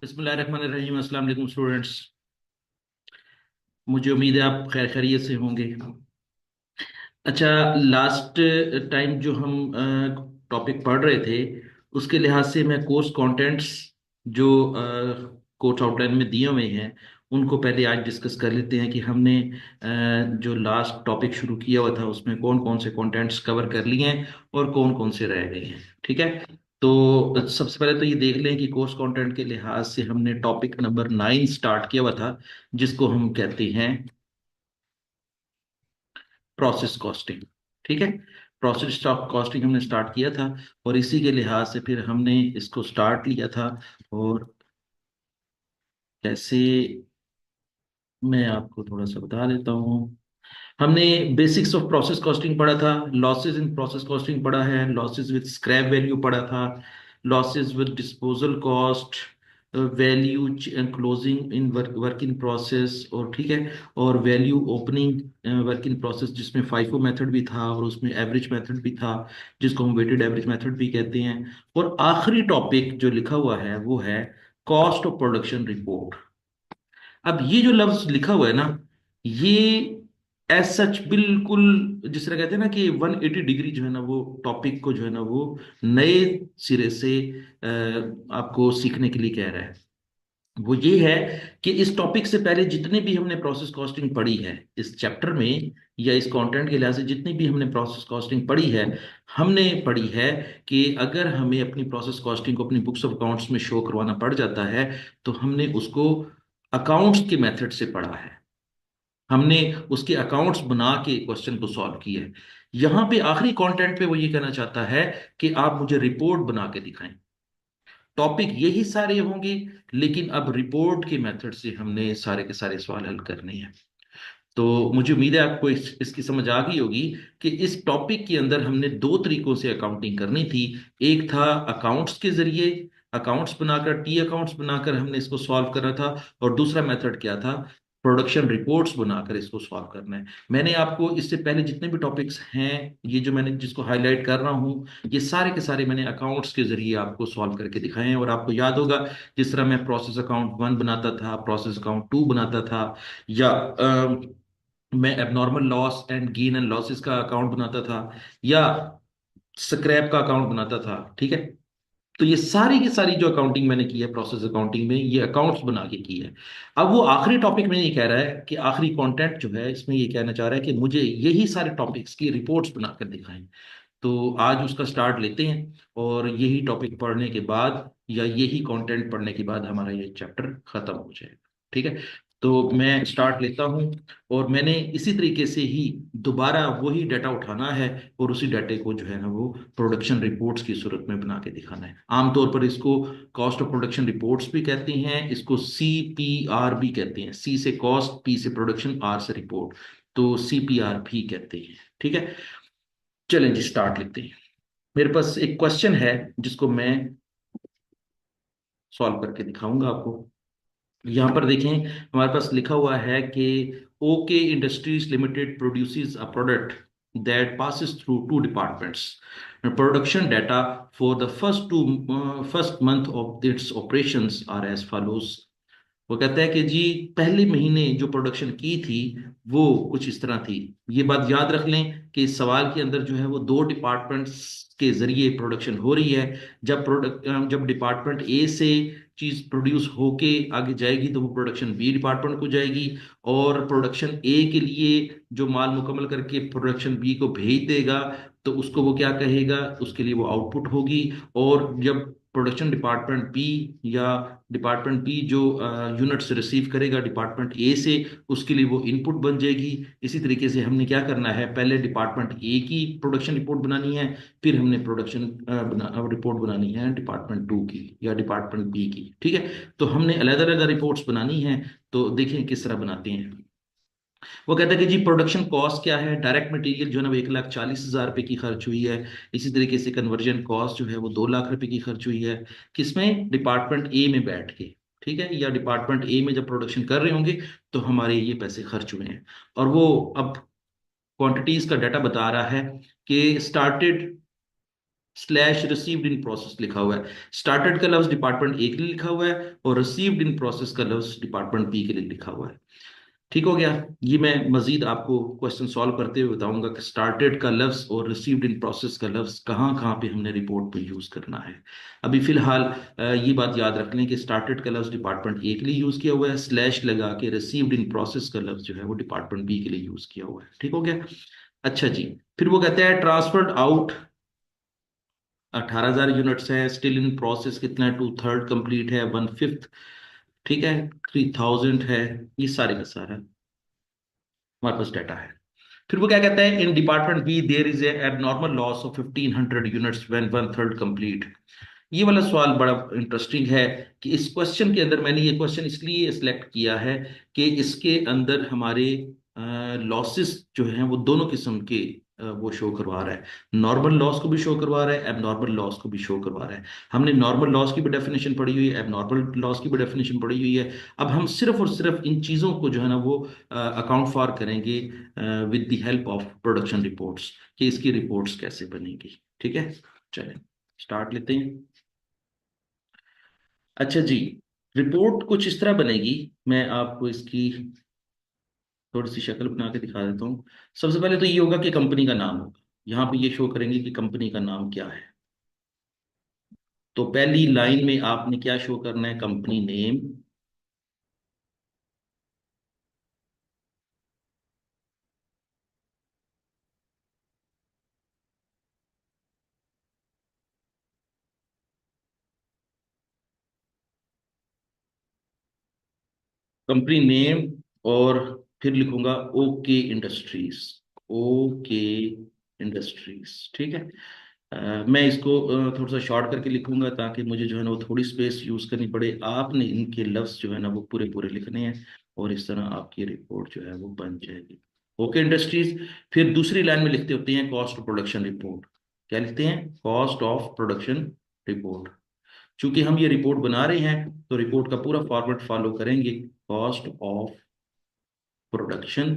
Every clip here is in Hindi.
बिस्मिल्लाहिर्रहमानिर्रहीम। अस्सलाम वालेकुम स्टूडेंट्स। मुझे उम्मीद है आप खैर खैरियत से होंगे। अच्छा, लास्ट टाइम जो हम टॉपिक पढ़ रहे थे उसके लिहाज से मैं कोर्स कंटेंट्स जो कोर्स आउटलाइन में दिए हुए हैं उनको पहले आज डिस्कस कर लेते हैं कि हमने जो लास्ट टॉपिक शुरू किया हुआ था उसमें कौन कौन से कंटेंट्स कवर कर लिए हैं और कौन कौन से रह गए हैं। ठीक है, तो सबसे पहले तो ये देख लें कि कोर्स कंटेंट के लिहाज से हमने टॉपिक नंबर 9 स्टार्ट किया हुआ था, जिसको हम कहते हैं प्रोसेस कॉस्टिंग। ठीक है, प्रोसेस स्टॉक कॉस्टिंग हमने स्टार्ट किया था और इसी के लिहाज से फिर हमने इसको स्टार्ट लिया था। और कैसे, मैं आपको थोड़ा सा बता देता हूँ। हमने बेसिक्स ऑफ प्रोसेस कॉस्टिंग पढ़ा था, लॉसेस इन प्रोसेस कॉस्टिंग पढ़ा है, लॉसेस विद स्क्रैप वैल्यू पढ़ा था, losses with disposal cost, value closing in work in process, और ठीक है, और value opening work in process, जिसमें फाइफो मेथड भी था और उसमें एवरेज मेथड भी था, जिसको हम वेटेड एवरेज मेथड भी कहते हैं। और आखिरी टॉपिक जो लिखा हुआ है वो है कॉस्ट ऑफ प्रोडक्शन रिपोर्ट। अब ये जो लफ्ज लिखा हुआ है ना, ये एज सच बिल्कुल जिस तरह कहते हैं ना कि 180 डिग्री जो है ना वो टॉपिक को जो है ना वो नए सिरे से आपको सीखने के लिए कह रहा है। वो ये है कि इस टॉपिक से पहले जितने भी हमने प्रोसेस कॉस्टिंग पढ़ी है इस चैप्टर में या इस कंटेंट के लिहाज से जितनी भी हमने प्रोसेस कॉस्टिंग पढ़ी है, हमने पढ़ी है कि अगर हमें अपनी प्रोसेस कॉस्टिंग को अपनी बुक्स ऑफ अकाउंट्स में शो करवाना पड़ जाता है तो हमने उसको अकाउंट्स के मेथड से पढ़ा है। हमने उसके अकाउंट्स बना के क्वेश्चन को सॉल्व किया है। यहां पे आखिरी कंटेंट पे वो ये कहना चाहता है कि आप मुझे रिपोर्ट बना के दिखाएं। टॉपिक यही सारे होंगे, लेकिन अब रिपोर्ट के मेथड से हमने सारे के सारे सवाल हल करने हैं। तो मुझे उम्मीद है आपको इसकी समझ आ गई होगी कि इस टॉपिक के अंदर हमने दो तरीकों से अकाउंटिंग करनी थी। एक था अकाउंट्स के जरिए, अकाउंट्स बनाकर टी अकाउंट्स बनाकर हमने इसको सॉल्व करना था, और दूसरा मेथड क्या था, प्रोडक्शन रिपोर्ट्स बनाकर इसको सॉल्व करना है। मैंने आपको इससे पहले जितने भी टॉपिक्स हैं, ये जो मैंने जिसको हाईलाइट कर रहा हूँ, ये सारे के सारे मैंने अकाउंट्स के जरिए आपको सॉल्व करके दिखाए हैं। और आपको याद होगा जिस तरह मैं प्रोसेस अकाउंट 1 बनाता था, प्रोसेस अकाउंट 2 बनाता था, या मैं abnormal loss and gain and losses का अकाउंट बनाता था, या स्क्रैप का अकाउंट बनाता था। ठीक है, तो ये सारी की सारी जो अकाउंटिंग मैंने की है प्रोसेस अकाउंटिंग में, ये अकाउंट्स बना के की है। अब वो आखिरी टॉपिक में ये कह रहा है कि आखिरी कंटेंट जो है इसमें ये कहना चाह रहा है कि मुझे यही सारे टॉपिक्स की रिपोर्ट्स बनाकर दिखाएं। तो आज उसका स्टार्ट लेते हैं, और यही टॉपिक पढ़ने के बाद या यही कंटेंट पढ़ने के बाद हमारा ये चैप्टर खत्म हो जाएगा। ठीक है, तो मैं स्टार्ट लेता हूं। और मैंने इसी तरीके से ही दोबारा वही डाटा उठाना है और उसी डाटे को जो है ना वो प्रोडक्शन रिपोर्ट्स की सूरत में बना के दिखाना है। आमतौर पर इसको कॉस्ट ऑफ प्रोडक्शन रिपोर्ट्स भी कहते हैं, इसको CPR भी कहते हैं। C से कॉस्ट, P से प्रोडक्शन, R से रिपोर्ट, तो CPR भी कहते हैं। ठीक है, चलें जी स्टार्ट लेते हैं। मेरे पास एक क्वेश्चन है जिसको मैं सॉल्व करके दिखाऊंगा आपको। यहाँ पर देखें, हमारे पास लिखा हुआ है कि okay industries limited produces a product that passes through two departments. Production data for the first month of its operations are as follows. वो कहता है कि जी पहले महीने जो प्रोडक्शन की थी वो कुछ इस तरह थी। ये बात याद रख लें कि इस सवाल के अंदर जो है वो दो डिपार्टमेंट्स के जरिए प्रोडक्शन हो रही है। जब डिपार्टमेंट ए से चीज प्रोड्यूस होके आगे जाएगी तो वो प्रोडक्शन बी डिपार्टमेंट को जाएगी, और प्रोडक्शन ए के लिए जो माल मुकम्मल करके प्रोडक्शन बी को भेज देगा तो उसको वो क्या कहेगा, उसके लिए वो आउटपुट होगी। और जब प्रोडक्शन डिपार्टमेंट बी या डिपार्टमेंट बी जो यूनिट्स रिसीव करेगा डिपार्टमेंट ए से, उसके लिए वो इनपुट बन जाएगी। इसी तरीके से हमने क्या करना है, पहले डिपार्टमेंट ए की प्रोडक्शन रिपोर्ट बनानी है, फिर हमने प्रोडक्शन रिपोर्ट बनानी है डिपार्टमेंट 2 की या डिपार्टमेंट बी की। ठीक है, तो हमने अलग अलग रिपोर्ट्स बनानी है। तो देखें किस तरह बनाते हैं। वो कहता है कि जी प्रोडक्शन कॉस्ट क्या है, डायरेक्ट मटेरियल जो है ना वो 1,40,000 रुपए की खर्च हुई है। इसी तरीके से कन्वर्जन कॉस्ट जो है वो 2 लाख रुपए की खर्च हुई है। किसमें, डिपार्टमेंट ए में बैठ के। ठीक है, या डिपार्टमेंट ए में जब प्रोडक्शन कर रहे होंगे तो हमारे ये पैसे खर्च हुए हैं। और वो अब क्वांटिटीज का डाटा बता रहा है कि started slash received in process लिखा हुआ है। स्टार्टेड का लफ्ज डिपार्टमेंट ए के लिए लिखा हुआ है और रिसीव्ड इन प्रोसेस का लफ्ज डिपार्टमेंट बी के लिए लिखा हुआ है। ठीक हो गया। ये मैं मजीद आपको क्वेश्चन सॉल्व करते हुए बताऊंगा कि स्टार्टेड का लफ्ज और रिसीव्ड इन प्रोसेस का लफ्ज कहाँ कहाँ पे हमने रिपोर्ट पे यूज करना है। अभी फिलहाल ये बात याद रख लें कि स्टार्टेड का लफ्ज डिपार्टमेंट ए के लिए यूज किया हुआ है, स्लैश लगा के रिसीव्ड इन प्रोसेस का लफ्ज जो है वो डिपार्टमेंट बी के लिए यूज किया हुआ है। ठीक हो गया। अच्छा जी। फिर वो कहते हैं ट्रांसफर्ड आउट 18,000 यूनिट्स है, स्टिल इन प्रोसेस कितना है, 2/3 कंप्लीट है, 1/5, ठीक है, 3,000 है। ये सारे का सारा हमारे पास डाटा है। फिर वो क्या कहता है, in department B there is abnormal loss of 1,500 units when 1/3 complete. ये वाला सवाल बड़ा इंटरेस्टिंग है कि इस क्वेश्चन के अंदर मैंने ये क्वेश्चन इसलिए सिलेक्ट किया है कि इसके अंदर हमारे लॉसेस जो हैं वो दोनों किस्म के वो शो करवा रहा है। नॉर्मल लॉस को भी शो करवा रहा है, एबनॉर्मल लॉस को भी शो करवा रहा है। हमने नॉर्मल लॉस की भी डेफिनेशन पढ़ी हुई है, एबनॉर्मल लॉस की भी डेफिनेशन पढ़ी हुई है। अब हम सिर्फ और सिर्फ इन चीज़ों को जो है ना वो अकाउंट फॉर करेंगे with the help of production reports, कि इसकी रिपोर्ट्स कैसे बनेगी। ठीक है, चलें स्टार्ट लेते हैं। अच्छा जी। रिपोर्ट कुछ इस तरह बनेगी, मैं आपको इसकी थोड़ी सी शक्ल बना के दिखा देता हूँ। सबसे पहले तो ये होगा कि कंपनी का नाम होगा, यहाँ पे ये शो करेंगे कि कंपनी का नाम क्या है। तो पहली लाइन में आपने क्या शो करना है, कंपनी नेम। कंपनी नेम और फिर लिखूंगा ओके इंडस्ट्रीज। ओके इंडस्ट्रीज, ठीक है। मैं इसको थोड़ा सा शॉर्ट करके लिखूंगा ताकि मुझे जो है ना वो थोड़ी स्पेस यूज करनी पड़े। आपने इनके लफ्ज जो है ना वो पूरे पूरे लिखने हैं और इस तरह आपकी रिपोर्ट जो है वो बन जाएगी। Okay industries. फिर दूसरी लाइन में लिखते होते हैं कॉस्ट ऑफ प्रोडक्शन रिपोर्ट। क्या लिखते हैं, कॉस्ट ऑफ प्रोडक्शन रिपोर्ट। चूंकि हम ये रिपोर्ट बना रहे हैं तो रिपोर्ट का पूरा फॉर्मेट फॉलो करेंगे, कॉस्ट ऑफ प्रोडक्शन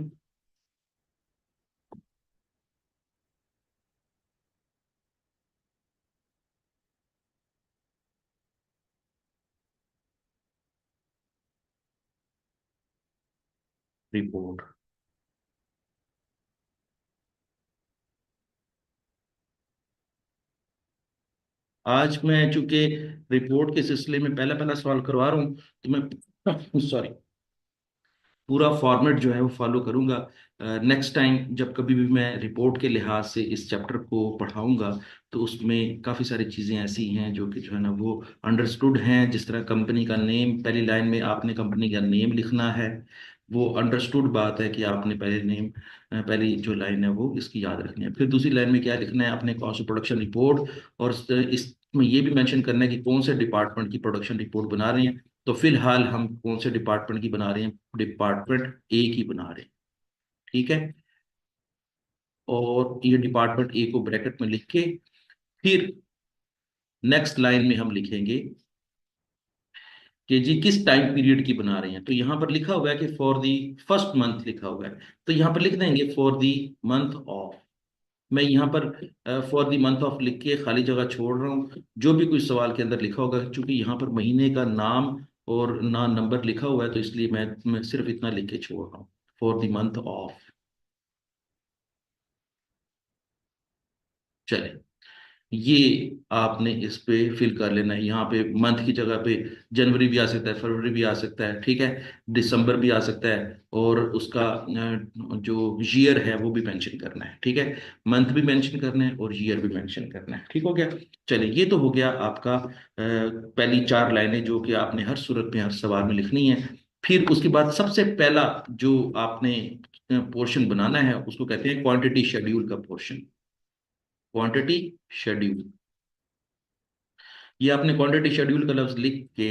रिपोर्ट। आज मैं चूंकि रिपोर्ट के सिलसिले में पहला पहला सवाल करवा रहा हूँ तो मैं सॉरी पूरा फॉर्मेट जो है वो फॉलो करूंगा। नेक्स्ट टाइम जब कभी भी मैं रिपोर्ट के लिहाज से इस चैप्टर को पढ़ाऊंगा तो उसमें काफ़ी सारी चीज़ें ऐसी हैं जो कि जो है ना वो अंडरस्टूड हैं। जिस तरह कंपनी का नेम, पहली लाइन में आपने कंपनी का नेम लिखना है, वो अंडरस्टूड बात है कि आपने पहले नेम, पहली जो लाइन है वो इसकी याद रखनी है। फिर दूसरी लाइन में क्या लिखना है, अपने कॉस्ट ऑफ प्रोडक्शन रिपोर्ट, और इसमें ये भी मेंशन करना है कि कौन से डिपार्टमेंट की प्रोडक्शन रिपोर्ट बना रहे हैं। तो फिलहाल हम कौन से डिपार्टमेंट की बना रहे हैं, डिपार्टमेंट ए की बना रहे हैं। ठीक है। और ये डिपार्टमेंट ए को ब्रैकेट में लिख के फिर नेक्स्ट लाइन में हम लिखेंगे कि जी किस टाइम पीरियड की बना रहे हैं। तो यहां पर लिखा हुआ है कि फॉर दी फर्स्ट मंथ लिखा हुआ है, तो यहां पर लिख देंगे फॉर दी मंथ ऑफ। मैं यहाँ पर फॉर दी मंथ ऑफ लिख के खाली जगह छोड़ रहा हूँ। जो भी कोई सवाल के अंदर लिखा होगा, क्योंकि यहाँ पर महीने का नाम और ना नंबर लिखा हुआ है तो इसलिए मैं सिर्फ इतना लिख के छोड़ रहा हूँ, फॉर द मंथ ऑफ। चले, ये आपने इस पे फिल कर लेना है। यहाँ पे मंथ की जगह पे जनवरी भी आ सकता है, फरवरी भी आ सकता है, ठीक है, दिसंबर भी आ सकता है, और उसका जो ईयर है वो भी मेंशन करना है। ठीक है, मंथ भी मेंशन करना है और ईयर भी मेंशन करना है। ठीक हो गया। चलिए, ये तो हो गया आपका पहली चार लाइनें जो कि आपने हर सूरत में हर सवाल में लिखनी है। फिर उसके बाद सबसे पहला जो आपने पोर्शन बनाना है उसको कहते हैं क्वांटिटी शेड्यूल का पोर्शन। क्वांटिटी शेड्यूल, ये आपने क्वांटिटी शेड्यूल का लफ्ज लिख के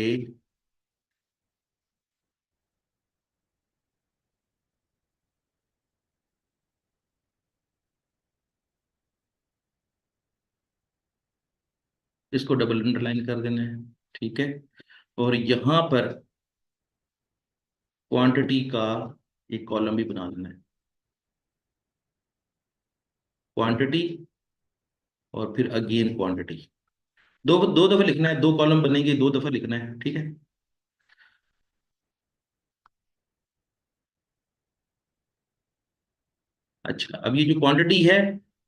इसको डबल अंडरलाइन कर देना है। ठीक है, और यहां पर क्वांटिटी का एक कॉलम भी बना देना है। क्वांटिटी, और फिर अगेन क्वांटिटी। दो दो दफे लिखना है, दो कॉलम बनेंगे, दो दफा लिखना है, ठीक है। अच्छा, अब ये जो क्वांटिटी है,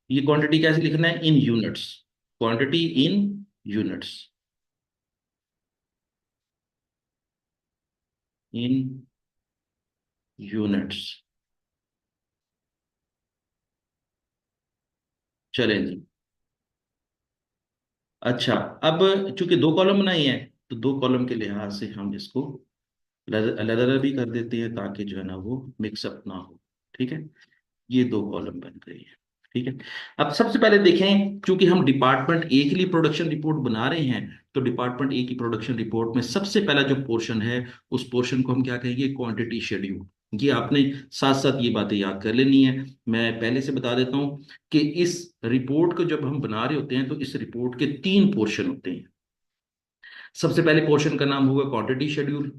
ये क्वांटिटी कैसे लिखना है? In units. Quantity in units. In units. चलें जी। अच्छा, अब चूंकि दो कॉलम बनाए हैं, तो दो कॉलम के लिहाज से हम इसको अलग अलग भी कर देते हैं, ताकि जो है ना वो मिक्सअप ना हो। ठीक है, ये दो कॉलम बन गई है। ठीक है। अब सबसे पहले देखें, क्योंकि हम डिपार्टमेंट ए के लिए प्रोडक्शन रिपोर्ट बना रहे हैं, तो डिपार्टमेंट ए की प्रोडक्शन रिपोर्ट में सबसे पहला जो पोर्शन है, उस पोर्शन को हम क्या कहेंगे? Quantity schedule. ये आपने साथ साथ ये बातें याद कर लेनी है। मैं पहले से बता देता हूं कि इस रिपोर्ट को जब हम बना रहे होते हैं, तो इस रिपोर्ट के तीन पोर्शन होते हैं। सबसे पहले पोर्शन का नाम होगा क्वांटिटी शेड्यूल।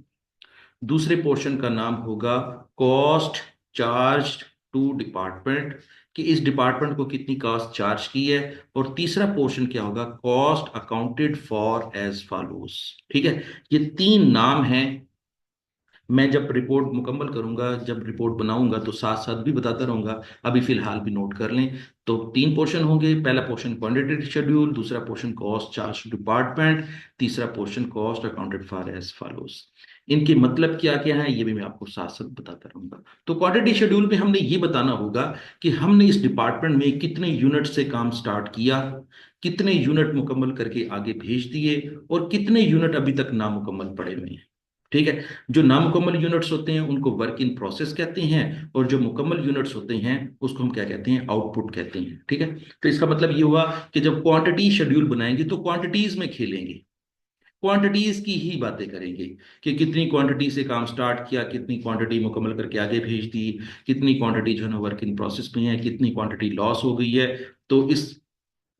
दूसरे पोर्शन का नाम होगा कॉस्ट चार्ज टू डिपार्टमेंट, कि इस डिपार्टमेंट को कितनी कॉस्ट चार्ज की है। और तीसरा पोर्शन क्या होगा? Cost accounted for as follows. ठीक है, ये तीन नाम हैं। मैं जब रिपोर्ट मुकम्मल करूंगा, जब रिपोर्ट बनाऊंगा, तो साथ साथ भी बताता रहूंगा। अभी फिलहाल भी नोट कर लें। तो तीन पोर्शन होंगे। पहला पोर्शन क्वांटिटेटिव शेड्यूल, दूसरा पोर्शन कॉस्ट चार्ज डिपार्टमेंट, तीसरा portion cost accounted for as follows. इनके मतलब क्या क्या है, ये भी मैं आपको साथ साथ बताता रहूंगा। तो क्वांटिटी शेड्यूल में हमने ये बताना होगा कि हमने इस डिपार्टमेंट में कितने यूनिट से काम स्टार्ट किया, कितने यूनिट मुकम्मल करके आगे भेज दिए, और कितने यूनिट अभी तक नामुकम्मल पड़े हुए हैं। ठीक है। जो नामुकम्मल यूनिट्स होते हैं उनको वर्क इन प्रोसेस कहते हैं, और जो मुकम्मल यूनिट्स होते हैं उसको हम क्या कहते हैं? आउटपुट कहते हैं। ठीक है। तो इसका मतलब ये हुआ कि जब क्वांटिटी शेड्यूल बनाएंगे, तो क्वांटिटीज में खेलेंगे, क्वांटिटीज की ही बातें करेंगे, कि कितनी क्वांटिटी से काम स्टार्ट किया, कितनी क्वांटिटी मुकम्मल करके आगे भेज दी, कितनी क्वांटिटी जो है ना वर्क इन प्रोसेस में है, कितनी क्वांटिटी लॉस हो गई है। तो इस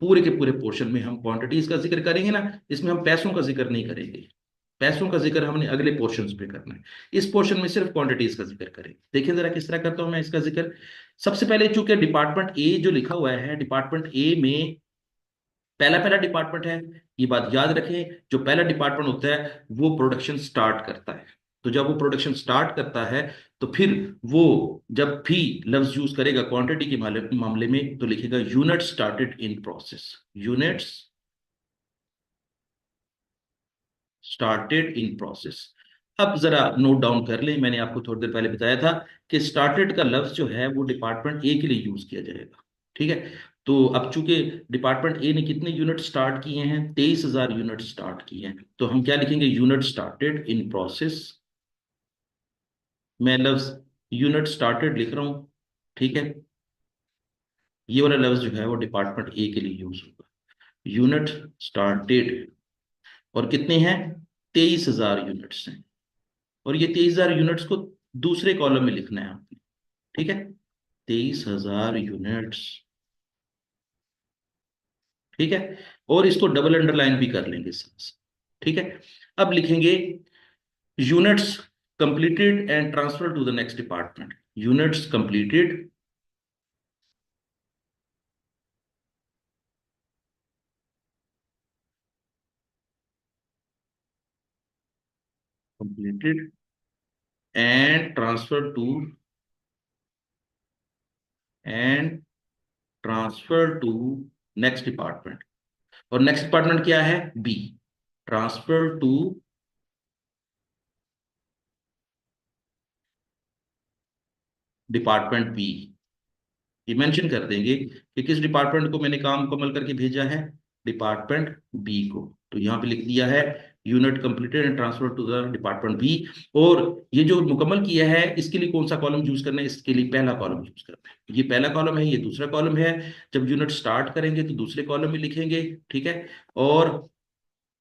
पूरे के पूरे पोर्शन में हम क्वांटिटीज का जिक्र करेंगे ना, इसमें हम पैसों का जिक्र नहीं करेंगे। पैसों का जिक्र हमने अगले पोर्शंस पे करना है। इस पोर्शन में सिर्फ क्वांटिटीज का जिक्र करें। देखिए जरा किस तरह करता हूं मैं इसका जिक्र। सबसे पहले चूंकि डिपार्टमेंट ए जो लिखा हुआ है, डिपार्टमेंट ए में पहला पहला डिपार्टमेंट है, ये बात याद रखें। जो पहला डिपार्टमेंट होता है वो प्रोडक्शन स्टार्ट करता है। तो जब वो प्रोडक्शन स्टार्ट करता है, तो फिर वो जब भी लफ्ज यूज करेगा क्वांटिटी के मामले में, तो लिखेगा unit started in process. Units started in process. अब जरा नोट डाउन कर लें, मैंने आपको थोड़ी देर पहले बताया था कि स्टार्टेड का लफ्ज जो है वो डिपार्टमेंट ए के लिए यूज किया जाएगा। ठीक है। तो अब चूंकि डिपार्टमेंट ए ने कितने यूनिट स्टार्ट किए हैं? 23,000 यूनिट स्टार्ट किए हैं। तो हम क्या लिखेंगे? Unit started in process. मैं लफ्ज यूनिट स्टार्टेड लिख रहा हूं। ठीक है। ये वाला लफ्ज जो है वो डिपार्टमेंट ए के लिए यूज होगा। Unit started. और कितने हैं? 23,000 यूनिट्स हैं। और ये 23,000 यूनिट्स को दूसरे कॉलम में लिखना है आपने। ठीक है। 23,000 यूनिट्स। ठीक है। और इसको डबल अंडरलाइन भी कर लेंगे साथ साथ। ठीक है। अब लिखेंगे units completed and transfer to the next department. Units completed. Completed and transfer to and transfer to next department. और नेक्स्ट डिपार्टमेंट क्या है? B. Transfer to department B. ये मेंशन कर देंगे कि किस डिपार्टमेंट को मैंने काम मुकम्मल करके भेजा है। डिपार्टमेंट बी को। तो यहाँ पे लिख दिया है unit completed and transfer to the department B. और ये जो मुकम्मल किया है, इसके लिए कौन सा कॉलम यूज करना है? इसके लिए पहला कॉलम यूज करना है। ये पहला कॉलम है, ये दूसरा कॉलम है। जब यूनिट स्टार्ट करेंगे तो दूसरे कॉलम में लिखेंगे। ठीक है। और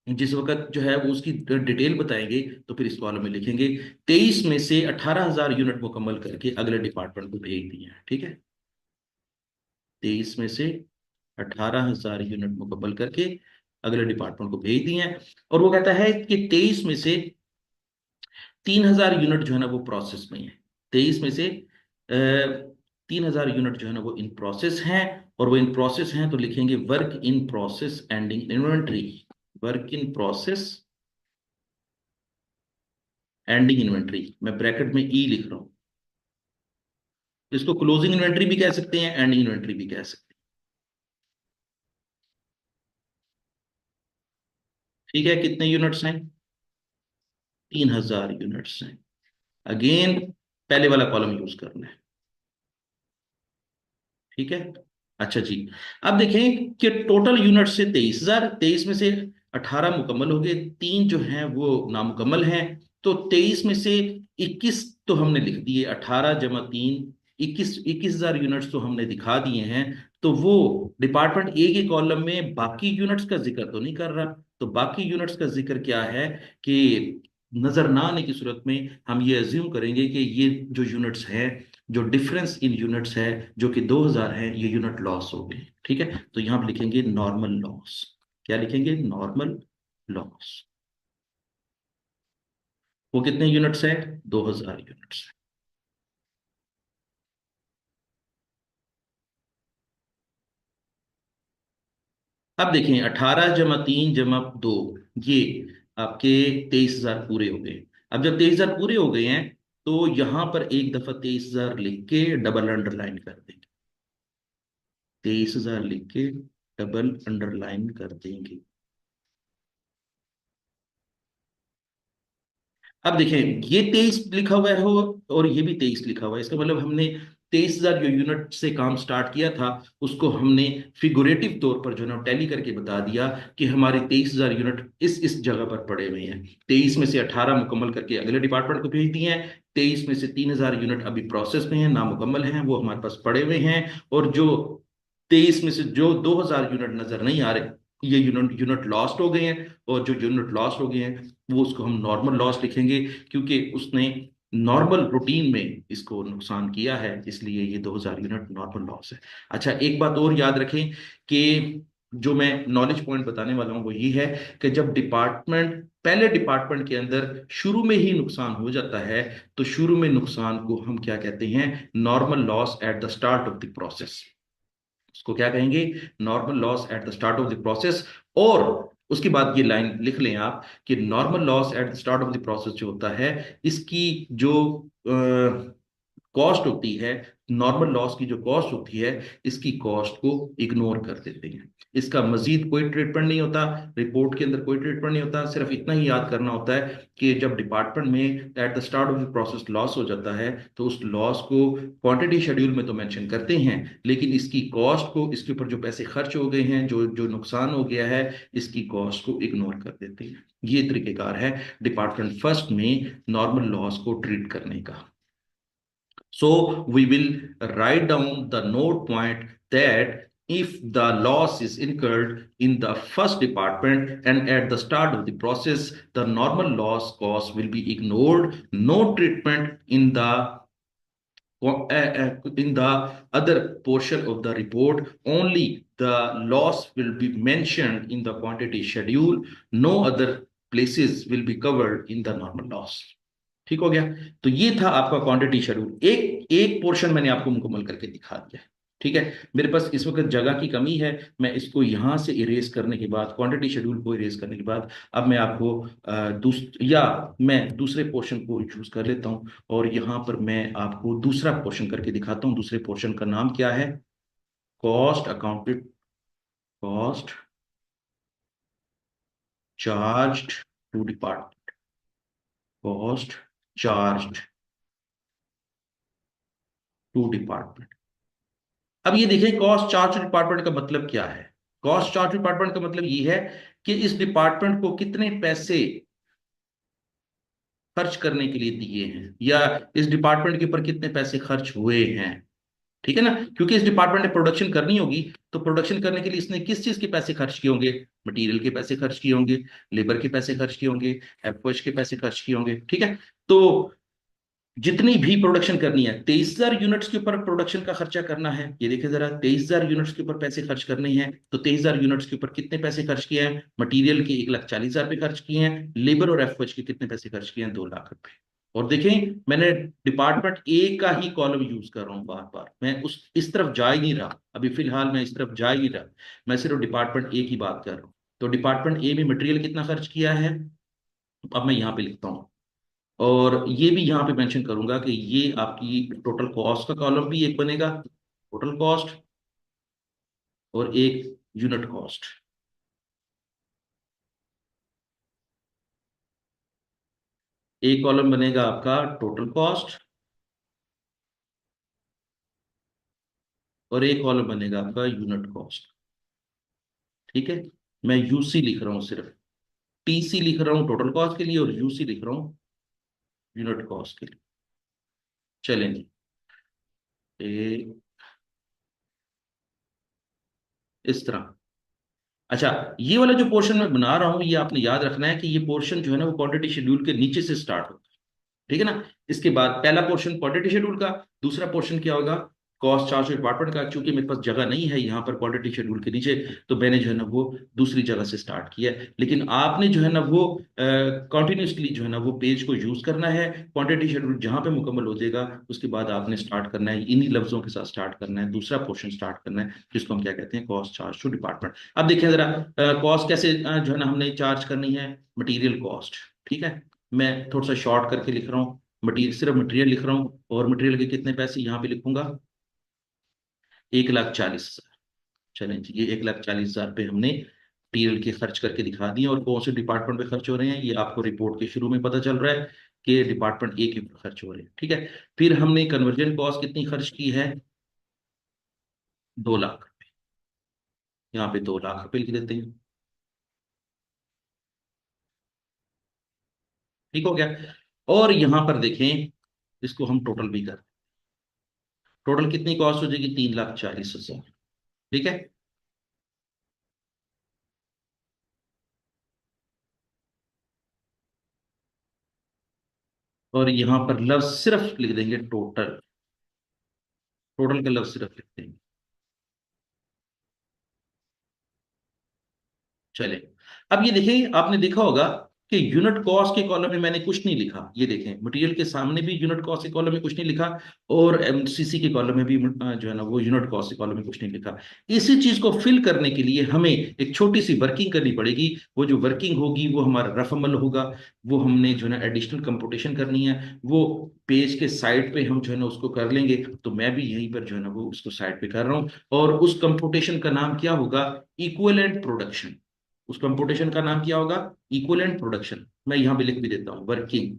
जिस वक्त जो है वो उसकी डिटेल बताएंगे, तो फिर इस कॉलम में लिखेंगे 23 में से 18,000 यूनिट मुकम्मल करके अगले डिपार्टमेंट को भेज दिए हैं। ठीक है। 23 में से 18,000 यूनिट मुकम्मल करके अगले डिपार्टमेंट को भेज दिए हैं। और वो कहता है कि 23 में से 3,000 यूनिट जो है ना वो प्रोसेस में है। 23 में से 3,000 यूनिट जो है ना वो इन प्रोसेस हैं। और वो इन प्रोसेस हैं तो लिखेंगे work in process ending inventory. Work in process ending inventory, मैं ब्रैकेट में ई लिख रहा हूं। इसको क्लोजिंग इन्वेंट्री भी कह सकते हैं, एंडिंग इन्वेंट्री भी कह सकते हैं। ठीक है, कितने यूनिट्स हैं? 3000 यूनिट्स हैं। अगेन पहले वाला कॉलम यूज करना है। ठीक है। अच्छा जी, अब देखें कि टोटल यूनिट से 23,000, 23 में से 18 मुकम्मल हो गए, तीन जो हैं वो नामुकम्मल हैं। तो 23 में से 21 तो हमने लिख दिए, 18 जमा 3, 21,000 यूनिट्स तो हमने दिखा दिए हैं। तो वो डिपार्टमेंट ए के कॉलम में बाकी यूनिट्स का जिक्र तो नहीं कर रहा। तो बाकी यूनिट्स का जिक्र क्या है कि नजर ना आने की सूरत में हम ये अज्यूम करेंगे कि ये जो यूनिट्स हैं, जो डिफरेंस इन यूनिट्स है जो कि 2000 है, ये यूनिट लॉस हो गए। ठीक है, तो यहां पर लिखेंगे नॉर्मल लॉस। क्या लिखेंगे? Normal loss. वो कितने यूनिट्स है? 2000 यूनिट्स। अब देखें, 18 जमा 3 जमा 2, ये आपके 23,000 पूरे हो गए। अब जब 23,000 पूरे हो गए हैं तो यहां पर एक दफा 23,000 लिख के डबल अंडरलाइन कर देंगे। 23,000 लिख के डबल अंडरलाइन कर देंगे। अब देखें, ये 23 लिखा हुआ है हो और ये भी 23 लिखा हुआ है, इसका मतलब हमने 23,000 जो यूनिट से काम स्टार्ट किया था उसको हमने फिगुरेटिव तौर पर जो है ना टैली करके बता दिया कि हमारे 23,000 यूनिट इस जगह पर पड़े हुए हैं। 23 में से 18 मुकम्मल करके अगले डिपार्टमेंट को भेज दिए हैं। 23 में से 3,000 यूनिट अभी प्रोसेस में हैं, नामुकम्मल हैं, वो हमारे पास पड़े हुए हैं। और जो 23 में से जो 2,000 यूनिट नजर नहीं आ रहे, ये यूनिट यूनिट लॉस्ट हो गए हैं। और जो यूनिट लॉस्ट हो गए हैं वो उसको हम नॉर्मल लॉस लिखेंगे, क्योंकि उसने नॉर्मल रूटीन में इसको नुकसान किया है, इसलिए ये 2,000 यूनिट नॉर्मल लॉस है। अच्छा, एक बात और याद रखें कि जो मैं नॉलेज पॉइंट बताने वाला हूं वो ये है कि जब डिपार्टमेंट पहले डिपार्टमेंट के अंदर शुरू में ही नुकसान हो जाता है तो शुरू में नुकसान को हम क्या कहते हैं? Normal loss at the start of the process. उसको क्या कहेंगे? Normal loss at the start of the process. और उसके बाद ये लाइन लिख लें आप कि normal loss at the start of the process जो होता है, इसकी जो कॉस्ट होती है, नॉर्मल लॉस की जो कॉस्ट होती है, इसकी कॉस्ट को इग्नोर कर देते हैं। इसका मजीद कोई ट्रीटमेंट नहीं होता, रिपोर्ट के अंदर कोई ट्रीटमेंट नहीं होता। सिर्फ इतना ही याद करना होता है कि जब डिपार्टमेंट में at the start of the process loss हो जाता है तो उस लॉस को क्वांटिटी शेड्यूल में तो मेंशन करते हैं, लेकिन इसकी कॉस्ट को, इसके ऊपर जो पैसे खर्च हो गए हैं, जो जो नुकसान हो गया है, इसकी कॉस्ट को इग्नोर कर देते हैं। ये तरीकेकार है डिपार्टमेंट फर्स्ट में नॉर्मल लॉस को ट्रीट करने का। So we will write down the note point that if the loss is incurred in the first department and at the start of the process, the normal loss cost will be ignored. No treatment in the other portion of the report. Only the loss will be mentioned in the quantity schedule. No other places will be covered in the normal loss. ठीक हो गया? तो ये था आपका क्वांटिटी शेड्यूल। एक एक पोर्शन मैंने आपको मुकम्मल करके दिखा दिया है। ठीक है, मेरे पास इस वक्त जगह की कमी है, मैं इसको यहां से इरेज करने के बाद, क्वांटिटी शेड्यूल को इरेज करने के बाद, अब मैं आपको मैं दूसरे पोर्शन को चूज कर लेता हूं और यहां पर मैं आपको दूसरा पोर्शन करके दिखाता हूं। दूसरे पोर्शन का नाम क्या है? Cost accounted, cost charged to department, cost charged to department. अब ये देखें, कॉस्ट चार्ज डिपार्टमेंट का मतलब क्या है? कॉस्ट चार्ज डिपार्टमेंट का मतलब ये है कि इस डिपार्टमेंट को कितने पैसे खर्च करने के लिए दिए हैं, या इस डिपार्टमेंट के ऊपर कितने पैसे खर्च हुए हैं। ठीक है ना? क्योंकि इस डिपार्टमेंट ने प्रोडक्शन करनी होगी, तो प्रोडक्शन करने के लिए इसने किस चीज के पैसे खर्च किए होंगे? मटेरियल के पैसे खर्च किए होंगे, लेबर के पैसे खर्च किए होंगे, एफओएच के पैसे खर्च किए होंगे। ठीक है, तो जितनी भी प्रोडक्शन करनी है, 23,000 यूनिट्स के ऊपर प्रोडक्शन का खर्चा करना है। ये देखिए जरा, 23,000 यूनिट्स के ऊपर पैसे खर्च करने हैं, तो 23,000 यूनिट्स के ऊपर कितने पैसे खर्च किए हैं? मटेरियल के 1,40,000 रुपये खर्च किए हैं, लेबर और एफओएच के कितने पैसे खर्च किए हैं? 2 लाख रुपए। और देखें मैंने डिपार्टमेंट ए का ही कॉलम यूज कर रहा हूं बार बार, मैं उस इस तरफ जा ही नहीं रहा, अभी फिलहाल मैं इस तरफ जा ही नहीं रहा, मैं सिर्फ डिपार्टमेंट ए की बात कर रहा हूं। तो डिपार्टमेंट ए में मटेरियल कितना खर्च किया है, अब मैं यहाँ पे लिखता हूँ, और ये भी यहाँ पे मेंशन करूंगा कि ये आपकी टोटल कॉस्ट का कॉलम भी एक बनेगा, टोटल कॉस्ट, और एक यूनिट कॉस्ट। एक कॉलम बनेगा आपका टोटल कॉस्ट, और एक कॉलम बनेगा आपका यूनिट कॉस्ट। ठीक है, मैं यूसी लिख रहा हूँ सिर्फ, टीसी लिख रहा हूँ टोटल कॉस्ट के लिए, और यूसी लिख रहा हूँ यूनिट कॉस्ट के लिए। चलेंगे, ए, इस तरह। अच्छा, ये वाला जो पोर्शन मैं बना रहा हूँ, ये आपने याद रखना है कि ये पोर्शन जो है ना वो क्वांटिटी शेड्यूल के नीचे से स्टार्ट होता है। ठीक है ना, इसके बाद पहला पोर्शन क्वांटिटी शेड्यूल का, दूसरा पोर्शन क्या होगा, कॉस्ट चार्ज डिपार्टमेंट का। चूंकि मेरे पास जगह नहीं है यहाँ पर क्वांटिटी शेड्यूल के नीचे, तो मैंने जो है ना वो दूसरी जगह से स्टार्ट किया है। लेकिन आपने जो है ना वो कॉन्टिन्यूसली जो है ना वो पेज को यूज करना है, क्वांटिटी शेड्यूल जहां पे मुकम्मल हो जाएगा उसके बाद आपने स्टार्ट करना है, इन्हीं लफ्जों के साथ स्टार्ट करना है, दूसरा पोर्शन स्टार्ट करना है, जिसको हम क्या कहते हैं, कॉस्ट चार्ज टू डिपार्टमेंट। अब देखिए जरा, कॉस्ट कैसे जो है ना हमने चार्ज करनी है, मटीरियल कॉस्ट। ठीक है, मैं थोड़ा सा शॉर्ट करके लिख रहा हूँ, मटीरियल सिर्फ मटेरियल लिख रहा हूँ, और मटेरियल के कितने पैसे यहाँ पे लिखूंगा, 1,40,000। चलें जी, ये 1,40,000 पे हमने मटीरियल के खर्च करके दिखा दिए, और कौन से डिपार्टमेंट पे खर्च हो रहे हैं ये आपको रिपोर्ट के शुरू में पता चल रहा है कि डिपार्टमेंट ए के ऊपर खर्च हो रहे हैं। ठीक है, फिर हमने कन्वर्जन कॉस्ट कितनी खर्च की है, 2 लाख। यहाँ पे 2 लाख रुपए लिख देते हैं। ठीक हो गया, और यहाँ पर देखें, इसको हम टोटल भी कर, टोटल कितनी कॉस्ट हो जाएगी, 3,40,000। ठीक है, और यहाँ पर लफ्ज सिर्फ लिख देंगे टोटल, टोटल का लफ्ज सिर्फ लिख देंगे। चले, अब ये देखें, आपने देखा होगा कि यूनिट कॉस्ट के कॉलम में मैंने कुछ नहीं लिखा, ये देखें मटेरियल के सामने भी यूनिट कॉस्ट के कॉलम में कुछ नहीं लिखा, और एमसीसी के कॉलम में भी जो है ना वो यूनिट कॉस्ट के कॉलम में कुछ नहीं लिखा। इसी चीज को फिल करने के लिए हमें एक छोटी सी वर्किंग करनी पड़ेगी, वो जो वर्किंग होगी वो हमारा रफ अमल होगा, वो हमने जो है ना एडिशनल कंपुटेशन करनी है, वो पेज के साइड पे हम जो है ना उसको कर लेंगे। तो मैं भी यहीं पर जो है ना वो उसको साइड पे कर रहा हूँ, और उस कंपुटेशन का नाम क्या होगा, इक्विवेलेंट प्रोडक्शन। उस कंपोटेशन का नाम क्या होगा, इक्विवेलेंट प्रोडक्शन। मैं यहां पे लिख भी देता हूं वर्किंग,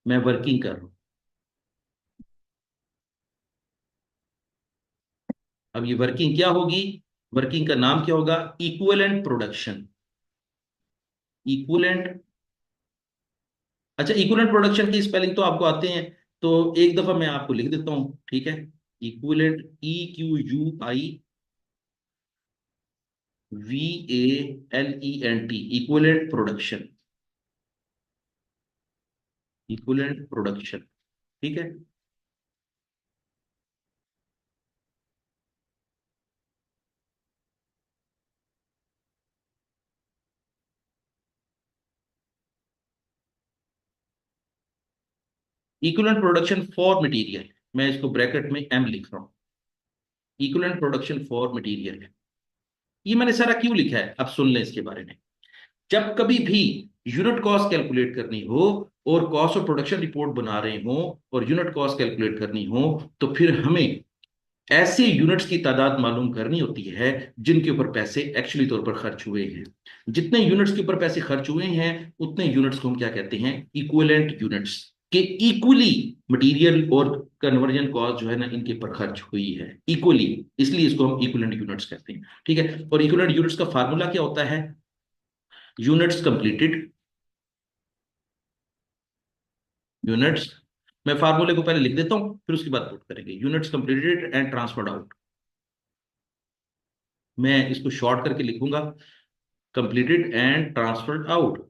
मैं वर्किंग कर रहा हूं। अब ये वर्किंग क्या होगी, वर्किंग का नाम क्या होगा, इक्विवेलेंट प्रोडक्शन। इक्विवेलेंट, अच्छा इक्विवेलेंट प्रोडक्शन की स्पेलिंग तो आपको आते हैं, तो एक दफा मैं आपको लिख देता हूं, ठीक है। Equivalent, EQUIVALENT, equivalent production, equivalent production. ठीक है, इक्विवेलेंट प्रोडक्शन फॉर मटेरियल, मैं इसको ब्रैकेट में एम लिख रहा हूं, इक्विवेलेंट प्रोडक्शन फॉर मटेरियल। ये मैंने सारा क्यों लिखा है, अब सुन लें इसके बारे में। जब कभी भी यूनिट कॉस्ट कैलकुलेट करनी हो, और कॉस्ट ऑफ प्रोडक्शन रिपोर्ट बना रहे हो, और यूनिट कॉस्ट कैलकुलेट करनी हो, तो फिर हमें ऐसे यूनिट्स की तादाद मालूम करनी होती है जिनके ऊपर पैसे एक्चुअली तौर पर खर्च हुए हैं। जितने यूनिट्स के ऊपर पैसे खर्च हुए हैं, उतने यूनिट्स को हम क्या कहते हैं, इक्विवेलेंट यूनिट्स, के इक्वली मटेरियल और कन्वर्जन कॉस्ट जो है ना इनके ऊपर खर्च हुई है इक्वली, इसलिए इसको हम इक्विवेलेंट यूनिट्स कहते हैं। ठीक है, और इक्विवेलेंट यूनिट्स का फार्मूला क्या होता है, यूनिट्स कंप्लीटेड, यूनिट्स, मैं फार्मूले को पहले लिख देता हूं फिर उसके बाद पुट करेंगे, units completed and transferred out. मैं इसको शॉर्ट करके लिखूंगा, कंप्लीटेड एंड ट्रांसफर्ड आउट,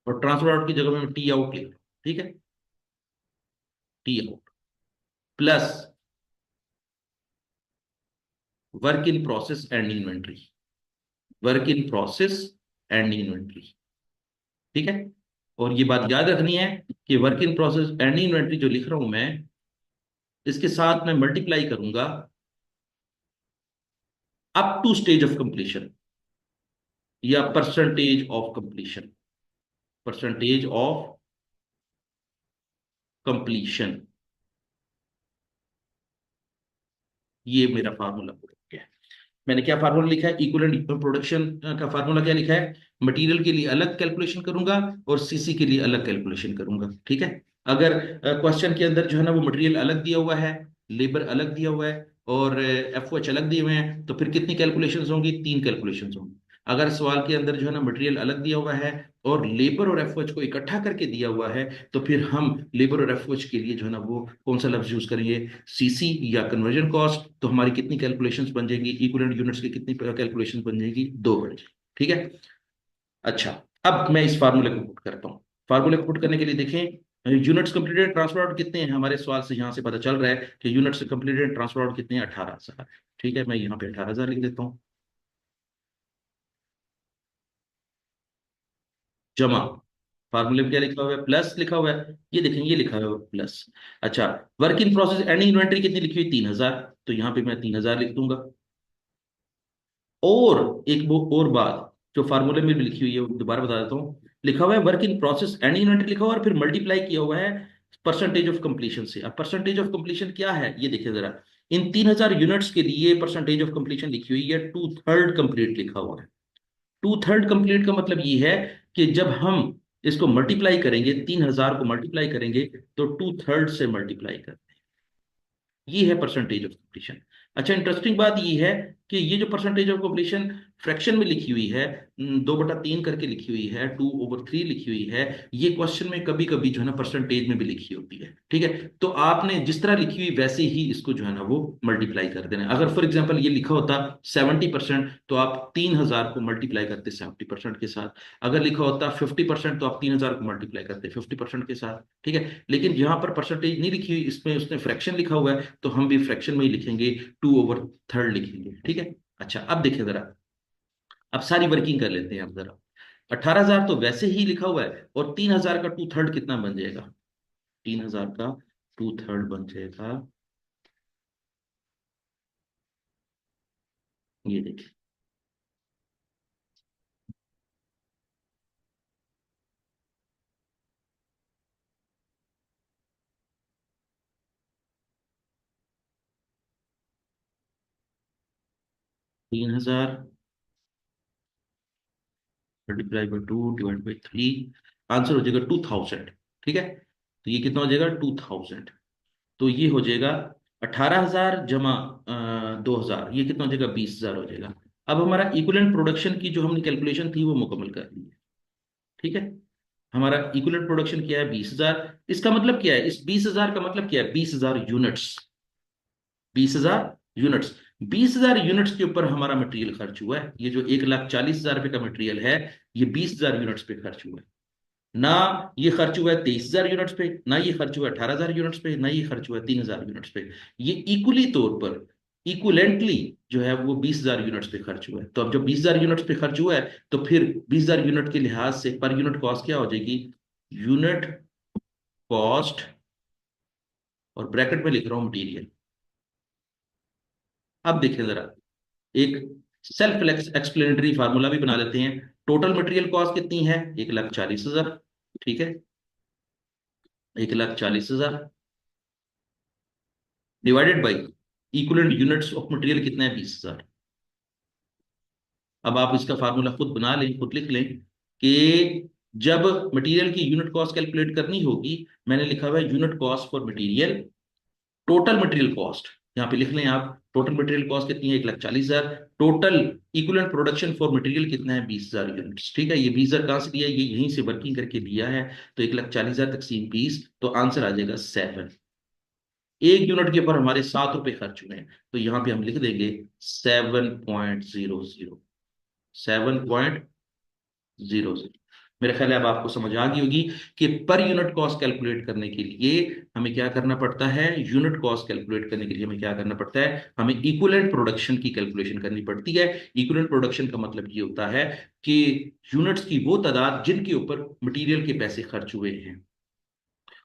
और ट्रांसफर आउट की जगह में टी आउट लिख, ठीक है, T out plus work in process and inventory, work in process and inventory. ठीक है। और ये बात याद रखनी है कि work in process ending inventory जो लिख रहा हूं मैं, इसके साथ मैं मल्टीप्लाई करूंगा up to stage of completion या percentage of completion, percentage of completion, ये मेरा फार्मूला हो गया। मैंने क्या फार्मूला लिखा है, इक्विवेलेंट प्रोडक्शन का फार्मूला क्या लिखा है, मटेरियल के लिए अलग कैलकुलेशन करूंगा और सीसी के लिए अलग कैलकुलेशन करूंगा। ठीक है। अगर क्वेश्चन के अंदर जो है ना वो मटेरियल अलग दिया हुआ है, लेबर अलग दिया हुआ है और एफ अलग दिए हुए हैं, तो फिर कितनी कैलकुलेशंस होंगी, तीन कैलकुलेशंस होंगी। अगर सवाल के अंदर जो है ना मटेरियल अलग दिया हुआ है और लेबर और एफ को इकट्ठा करके दिया हुआ है, तो फिर हम लेबर और एफ के लिए जो है ना वो कौन सा लफ्ज यूज करेंगे, सीसी या कन्वर्जन कॉस्ट। तो हमारी कितनी कैलकुलेशंस बन जाएंगी, इक्विवेलेंट यूनिट्स की कितनी कैलकुलेशंस बन जाएगी, दो बन जाएगी। ठीक है। अच्छा, अब मैं इस फार्मूले को पुट करता हूँ। फार्मूले को पुट करने के लिए देखें, यूनिट्स कंप्लीटेड ट्रांसफर आउट कितने हैं, हमारे सवाल से यहाँ से पता चल रहा है कि यूनिट्स कंप्लीटेड ट्रांसफर आउट कितने हैं, 18,000। ठीक है, मैं यहाँ पे 18,000 लिख देता हूँ। जमा, फार्मूले में क्या लिखा हुआ है, प्लस लिखा हुआ है, ये देखें ये लिखा हुआ है प्लस। अच्छा, work in process ending inventory कितनी लिखी हुई, 3,000, तो यहाँ पे मैं 3,000 लिख दूंगा। और एक वो और बात जो फार्मूले में भी लिखी हुई है वो दोबारा बता देता हूँ, लिखा हुआ है work in process and inventory लिखा हुआ है और फिर मल्टीप्लाई किया हुआ है परसेंटेज ऑफ कंप्लीशन से। अब परसेंटेज ऑफ कंप्लीशन क्या है ये देखिए जरा, इन 3,000 यूनिट्स के लिए परसेंटेज ऑफ कंप्लीशन लिखी हुई है 2/3 कंप्लीट लिखा हुआ है। 2/3 कंप्लीट का मतलब ये है कि जब हम इसको मल्टीप्लाई करेंगे, 3,000 को मल्टीप्लाई करेंगे तो 2/3 से मल्टीप्लाई कर, ये है परसेंटेज ऑफ कंप्लीशन। अच्छा, इंटरेस्टिंग बात ये है कि ये जो परसेंटेज ऑफ कंप्लीशन फ्रैक्शन में लिखी हुई है, 2/3 करके लिखी हुई है, 2/3 लिखी हुई है, ये क्वेश्चन में कभी कभी जो है ना परसेंटेज में भी लिखी होती है। ठीक है, तो आपने जिस तरह लिखी हुई वैसे ही इसको जो है ना वो मल्टीप्लाई कर देना है। अगर फॉर एग्जाम्पल ये लिखा होता 70%, तो आप 3,000 को मल्टीप्लाई करते 70% के साथ। अगर लिखा होता 50%, तो आप 3,000 को मल्टीप्लाई करते 50% के साथ। ठीक है, लेकिन यहाँ पर परसेंटेज नहीं लिखी हुई, इसमें उसने फ्रैक्शन लिखा हुआ है, तो हम भी फ्रैक्शन में ही लिखेंगे, 2/3 लिखेंगे। ठीक है। अच्छा, अब देखिए जरा, अब सारी वर्किंग कर लेते हैं। अब जरा 18,000 तो वैसे ही लिखा हुआ है, और 3,000 का 2/3 कितना बन जाएगा, 3,000 का 2/3 बन जाएगा, ये देखिए, 3,000 multiply by 2 divide by 3, answer हो जाएगा 2,000। ठीक है, तो ये कितना हो जाएगा, 2,000। तो ये हो जाएगा 18,000 जमा 2,000, ये कितना हो जाएगा, 20,000 हो जाएगा। अब हमारा इक्विवेलेंट प्रोडक्शन की जो हमने कैलकुलेशन थी वो मुकम्मल कर ली है। ठीक है, हमारा इक्विवेलेंट प्रोडक्शन क्या है, 20,000। इसका मतलब क्या है, इस 20,000 का मतलब क्या है, 20,000 यूनिट्स, 20,000 यूनिट्स। 20,000 यूनिट्स के ऊपर हमारा मटेरियल खर्च हुआ है। ये जो 1,40,000 रुपए का मटेरियल है, ये 20,000 यूनिट्स पे खर्च हुआ है। ना ये खर्च हुआ है 23,000 यूनिट्स पे, ना ये खर्च हुआ है 18,000 यूनिट्स पे, ना ये खर्च हुआ है 3,000 यूनिट्स पे। ये इक्वली तौर पर, इक्वलेंटली जो है वो 20,000 यूनिट्स पे खर्च हुआ है। तो अब जब 20,000 यूनिट्स पे खर्च हुआ है, तो फिर 20,000 यूनिट के लिहाज से पर यूनिट कॉस्ट क्या हो जाएगी, यूनिट कॉस्ट, और ब्रैकेट में लिख रहा हूं मटीरियल। अब देखिए जरा, एक सेल्फ एक्सप्लेनेटरी फार्मूला भी बना लेते हैं। टोटल मटेरियल कॉस्ट कितनी है, 1,40,000। ठीक है, 1,40,000 divided by equivalent units of material कितना है, 20,000। अब आप इसका फार्मूला खुद बना लें, खुद लिख लें कि जब मटेरियल की यूनिट कॉस्ट कैलकुलेट करनी होगी, मैंने लिखा हुआ है unit cost for material, total material cost, यहाँ पे लिख लें आप, टोटल मटेरियल कॉस्ट कितनी है, 1,40,000। Total equivalent production for material कितना है, 20,000 यूनिट्स। ठीक है, ये 20,000 कहाँ से दिया है, ये यहीं से वर्किंग करके दिया है। तो 1,40,000 तकसीम 20, तो आंसर आ जाएगा 7। एक यूनिट के ऊपर हमारे 7 रुपए खर्च हुए हैं, तो यहाँ पे हम लिख देंगे 7.00, 7.00। मेरा ख्याल है अब आपको समझ आ गई होगी कि पर यूनिट कॉस्ट कैलकुलेट करने के लिए हमें क्या करना पड़ता है। यूनिट कॉस्ट कैलकुलेट करने के लिए हमें क्या करना पड़ता है, हमें इक्विवेलेंट प्रोडक्शन की कैलकुलेशन करनी पड़ती है। इक्विवेलेंट प्रोडक्शन का मतलब ये होता है कि यूनिट्स की वो तादाद जिनके ऊपर मटेरियल के पैसे खर्च हुए हैं।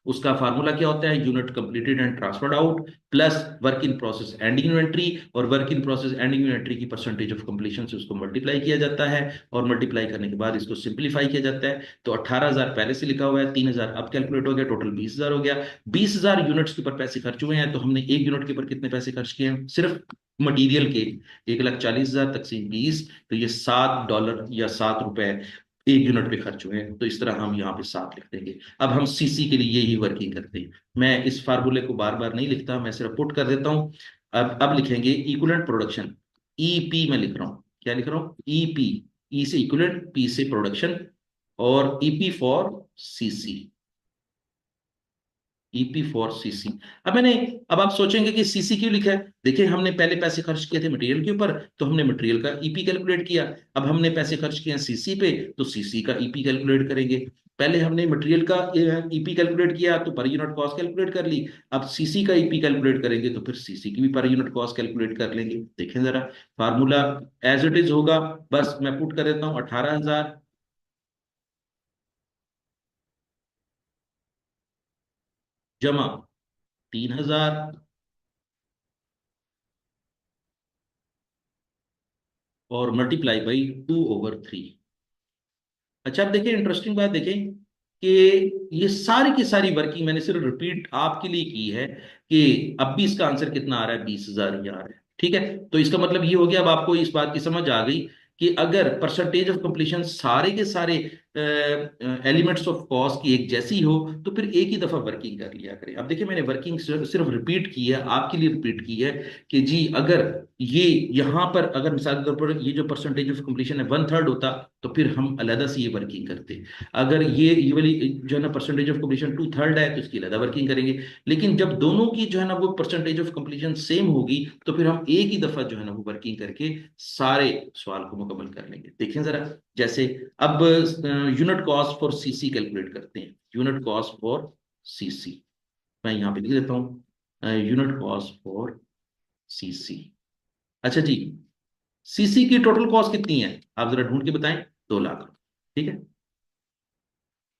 उसका फार्मूला क्या होता है, unit completed and transferred out plus work in process ending inventory, और work in process ending inventory की परसेंटेज ऑफ कंप्लीशन से उसको मल्टीप्लाई किया जाता है, और मल्टीप्लाई करने के बाद इसको सिंप्लीफाई किया जाता है। तो 18,000 पहले से लिखा हुआ है, 3,000 अब कैलकुलेट हो गया, टोटल 20,000 हो गया। 20,000 यूनिट्स के ऊपर पैसे खर्च हुए हैं, तो हमने एक यूनिट के ऊपर कितने पैसे खर्च किए हैं सिर्फ मटीरियल के, 1,40,000 तकसीम 20, तो ये $7 या ₹7 एक यूनिट पे खर्च हुए हैं। तो इस तरह हम यहाँ पे 7 लिख देंगे। अब हम सीसी के लिए यही वर्किंग करते हैं। मैं इस फार्मूले को बार बार नहीं लिखता, मैं सिर्फ पुट कर देता हूँ। अब लिखेंगे इक्विवेलेंट प्रोडक्शन, ईपी में लिख रहा हूँ, क्या लिख रहा हूँ, ईपी। ई से इक्विवेलेंट, पी से प्रोडक्शन, और EP for CC, EP for CC. अब आप सोचेंगे कि सीसी क्यों लिखा है। देखिए, हमने पहले पैसे खर्च किए थे मटेरियल के ऊपर, तो हमने मटेरियल का ईपी कैलकुलेट किया। अब हमने पैसे खर्च किए हैं सीसी पे, तो सीसी का ईपी कैलकुलेट करेंगे। पहले हमने मटेरियल का ईपी कैलकुलेट किया तो पर यूनिट कॉस्ट कैलकुलेट कर ली। अब सीसी का ईपी कैलकुलेट करेंगे तो फिर सीसी की भी पर यूनिट कॉस्ट कैलकुलेट कर लेंगे। देखें जरा, फार्मूला एज इट इज होगा। बस मैं पुट कर देता हूँ 18,000 जमा 3,000 और मल्टीप्लाई बाई 2/3। अच्छा, अब देखिए इंटरेस्टिंग बात देखें कि ये सारी की सारी वर्किंग मैंने सिर्फ रिपीट आपके लिए की है कि अब भी इसका आंसर कितना आ रहा है, 20,000 ही आ रहा है। ठीक है, तो इसका मतलब ये हो गया, अब आपको इस बात की समझ आ गई कि अगर परसेंटेज ऑफ कंप्लीशन सारे के सारे एलिमेंट्स ऑफ कॉस्ट की एक जैसी हो, तो फिर एक ही दफा वर्किंग कर लिया करें। अब देखिए, मैंने वर्किंग सिर्फ रिपीट की है, आपके लिए रिपीट की है कि जी अगर ये यहाँ पर अगर मिसाल के तौर पर ये जो परसेंटेज ऑफ कंप्लीशन है 1/3 होता, तो फिर हम अलहदा से ये वर्किंग करते। अगर ये वाली जो है ना परसेंटेज ऑफ कंप्लीशन 2/3 है, तो इसकी अलहदा वर्किंग करेंगे। लेकिन जब दोनों की जो है ना वो परसेंटेज ऑफ कंप्लीशन सेम होगी, तो फिर हम एक ही दफा जो है ना वो वर्किंग करके सारे सवाल को मुकम्मल कर लेंगे। देखें जरा, जैसे अब unit cost for CC calculate करते हैं। यूनिट कॉस्ट फॉर सीसी, मैं यहाँ पे लिख देता हूँ यूनिट कॉस्ट फॉर सीसी। अच्छा जी, सीसी की टोटल कॉस्ट कितनी है, आप जरा ढूंढ के बताएं। 2 लाख। ठीक है,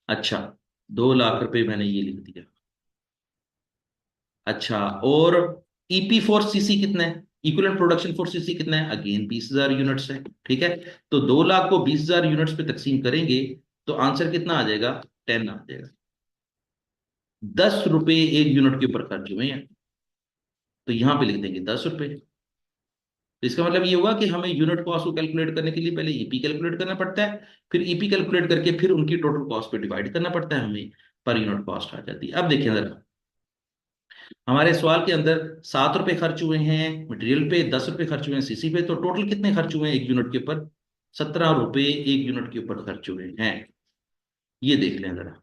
अच्छा, 2 लाख रुपए मैंने ये लिख दिया। अच्छा, और ईपी फोर सीसी कितना है, इक्विवेलेंट प्रोडक्शन फोर सीसी कितना है, अगेन 20,000 यूनिट्स है। ठीक है, तो 2 लाख को 20,000 यूनिट्स पे तकसीम करेंगे तो आंसर कितना आ जाएगा, 10 आ जाएगा। ₹10 एक यूनिट के ऊपर खर्च हुए हैं, तो यहां पे लिख देंगे ₹10। तो इसका मतलब ये हुआ कि हमें यूनिट कॉस्ट को कैलकुलेट करने के लिए पहले ईपी कैलकुलेट करना पड़ता है, फिर ईपी कैलकुलेट करके फिर उनकी टोटल कॉस्ट पे डिवाइड करना पड़ता है, हमें पर यूनिट कॉस्ट आ जाती है। अब देखिए जरा, हमारे सवाल के अंदर ₹7 खर्च हुए हैं मटेरियल पे, ₹10 खर्च हुए हैं सीसी पे, तो टोटल कितने खर्च हुए हैं एक यूनिट के ऊपर, ₹17 एक यूनिट के ऊपर खर्च हुए हैं। ये देख लें जरा।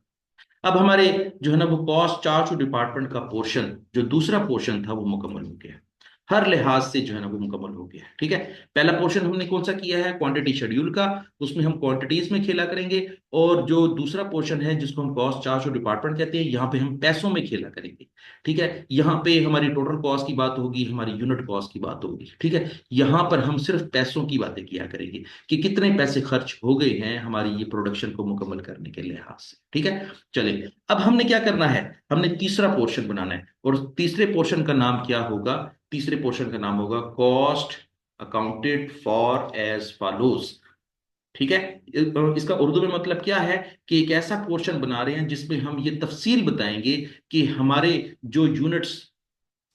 अब हमारे जो है ना वो कॉस्ट चार्ज टू डिपार्टमेंट का पोर्शन, जो दूसरा पोर्शन था वो मुकम्मल हो गया, हर लिहाज से जो है ना वो मुकम्मल हो गया। ठीक है, पहला पोर्शन हमने कौन सा किया है, क्वांटिटी शेड्यूल का, उसमें हम क्वांटिटीज में खेला करेंगे। और जो दूसरा पोर्शन है जिसको हम कॉस्ट चार्ज टू डिपार्टमेंट कहते हैं, यहाँ पे हम पैसों में खेला करेंगे। ठीक है, यहाँ पे हमारी टोटल कॉस्ट की बात होगी, हमारी यूनिट कॉस्ट की बात होगी। ठीक है, यहाँ पर हम सिर्फ पैसों की बातें किया करेंगे कि कितने पैसे खर्च हो गए हैं हमारी ये प्रोडक्शन को मुकम्मल करने के लिहाज से। ठीक है, चलिए अब हमने क्या करना है, हमने तीसरा पोर्शन बनाना है, और तीसरे पोर्शन का नाम क्या होगा, तीसरे पोर्शन का नाम होगा cost accounted for as follows. ठीक है, इसका उर्दू में मतलब क्या है कि एक ऐसा पोर्शन बना रहे हैं जिसमें हम ये तफसील बताएंगे कि हमारे जो यूनिट्स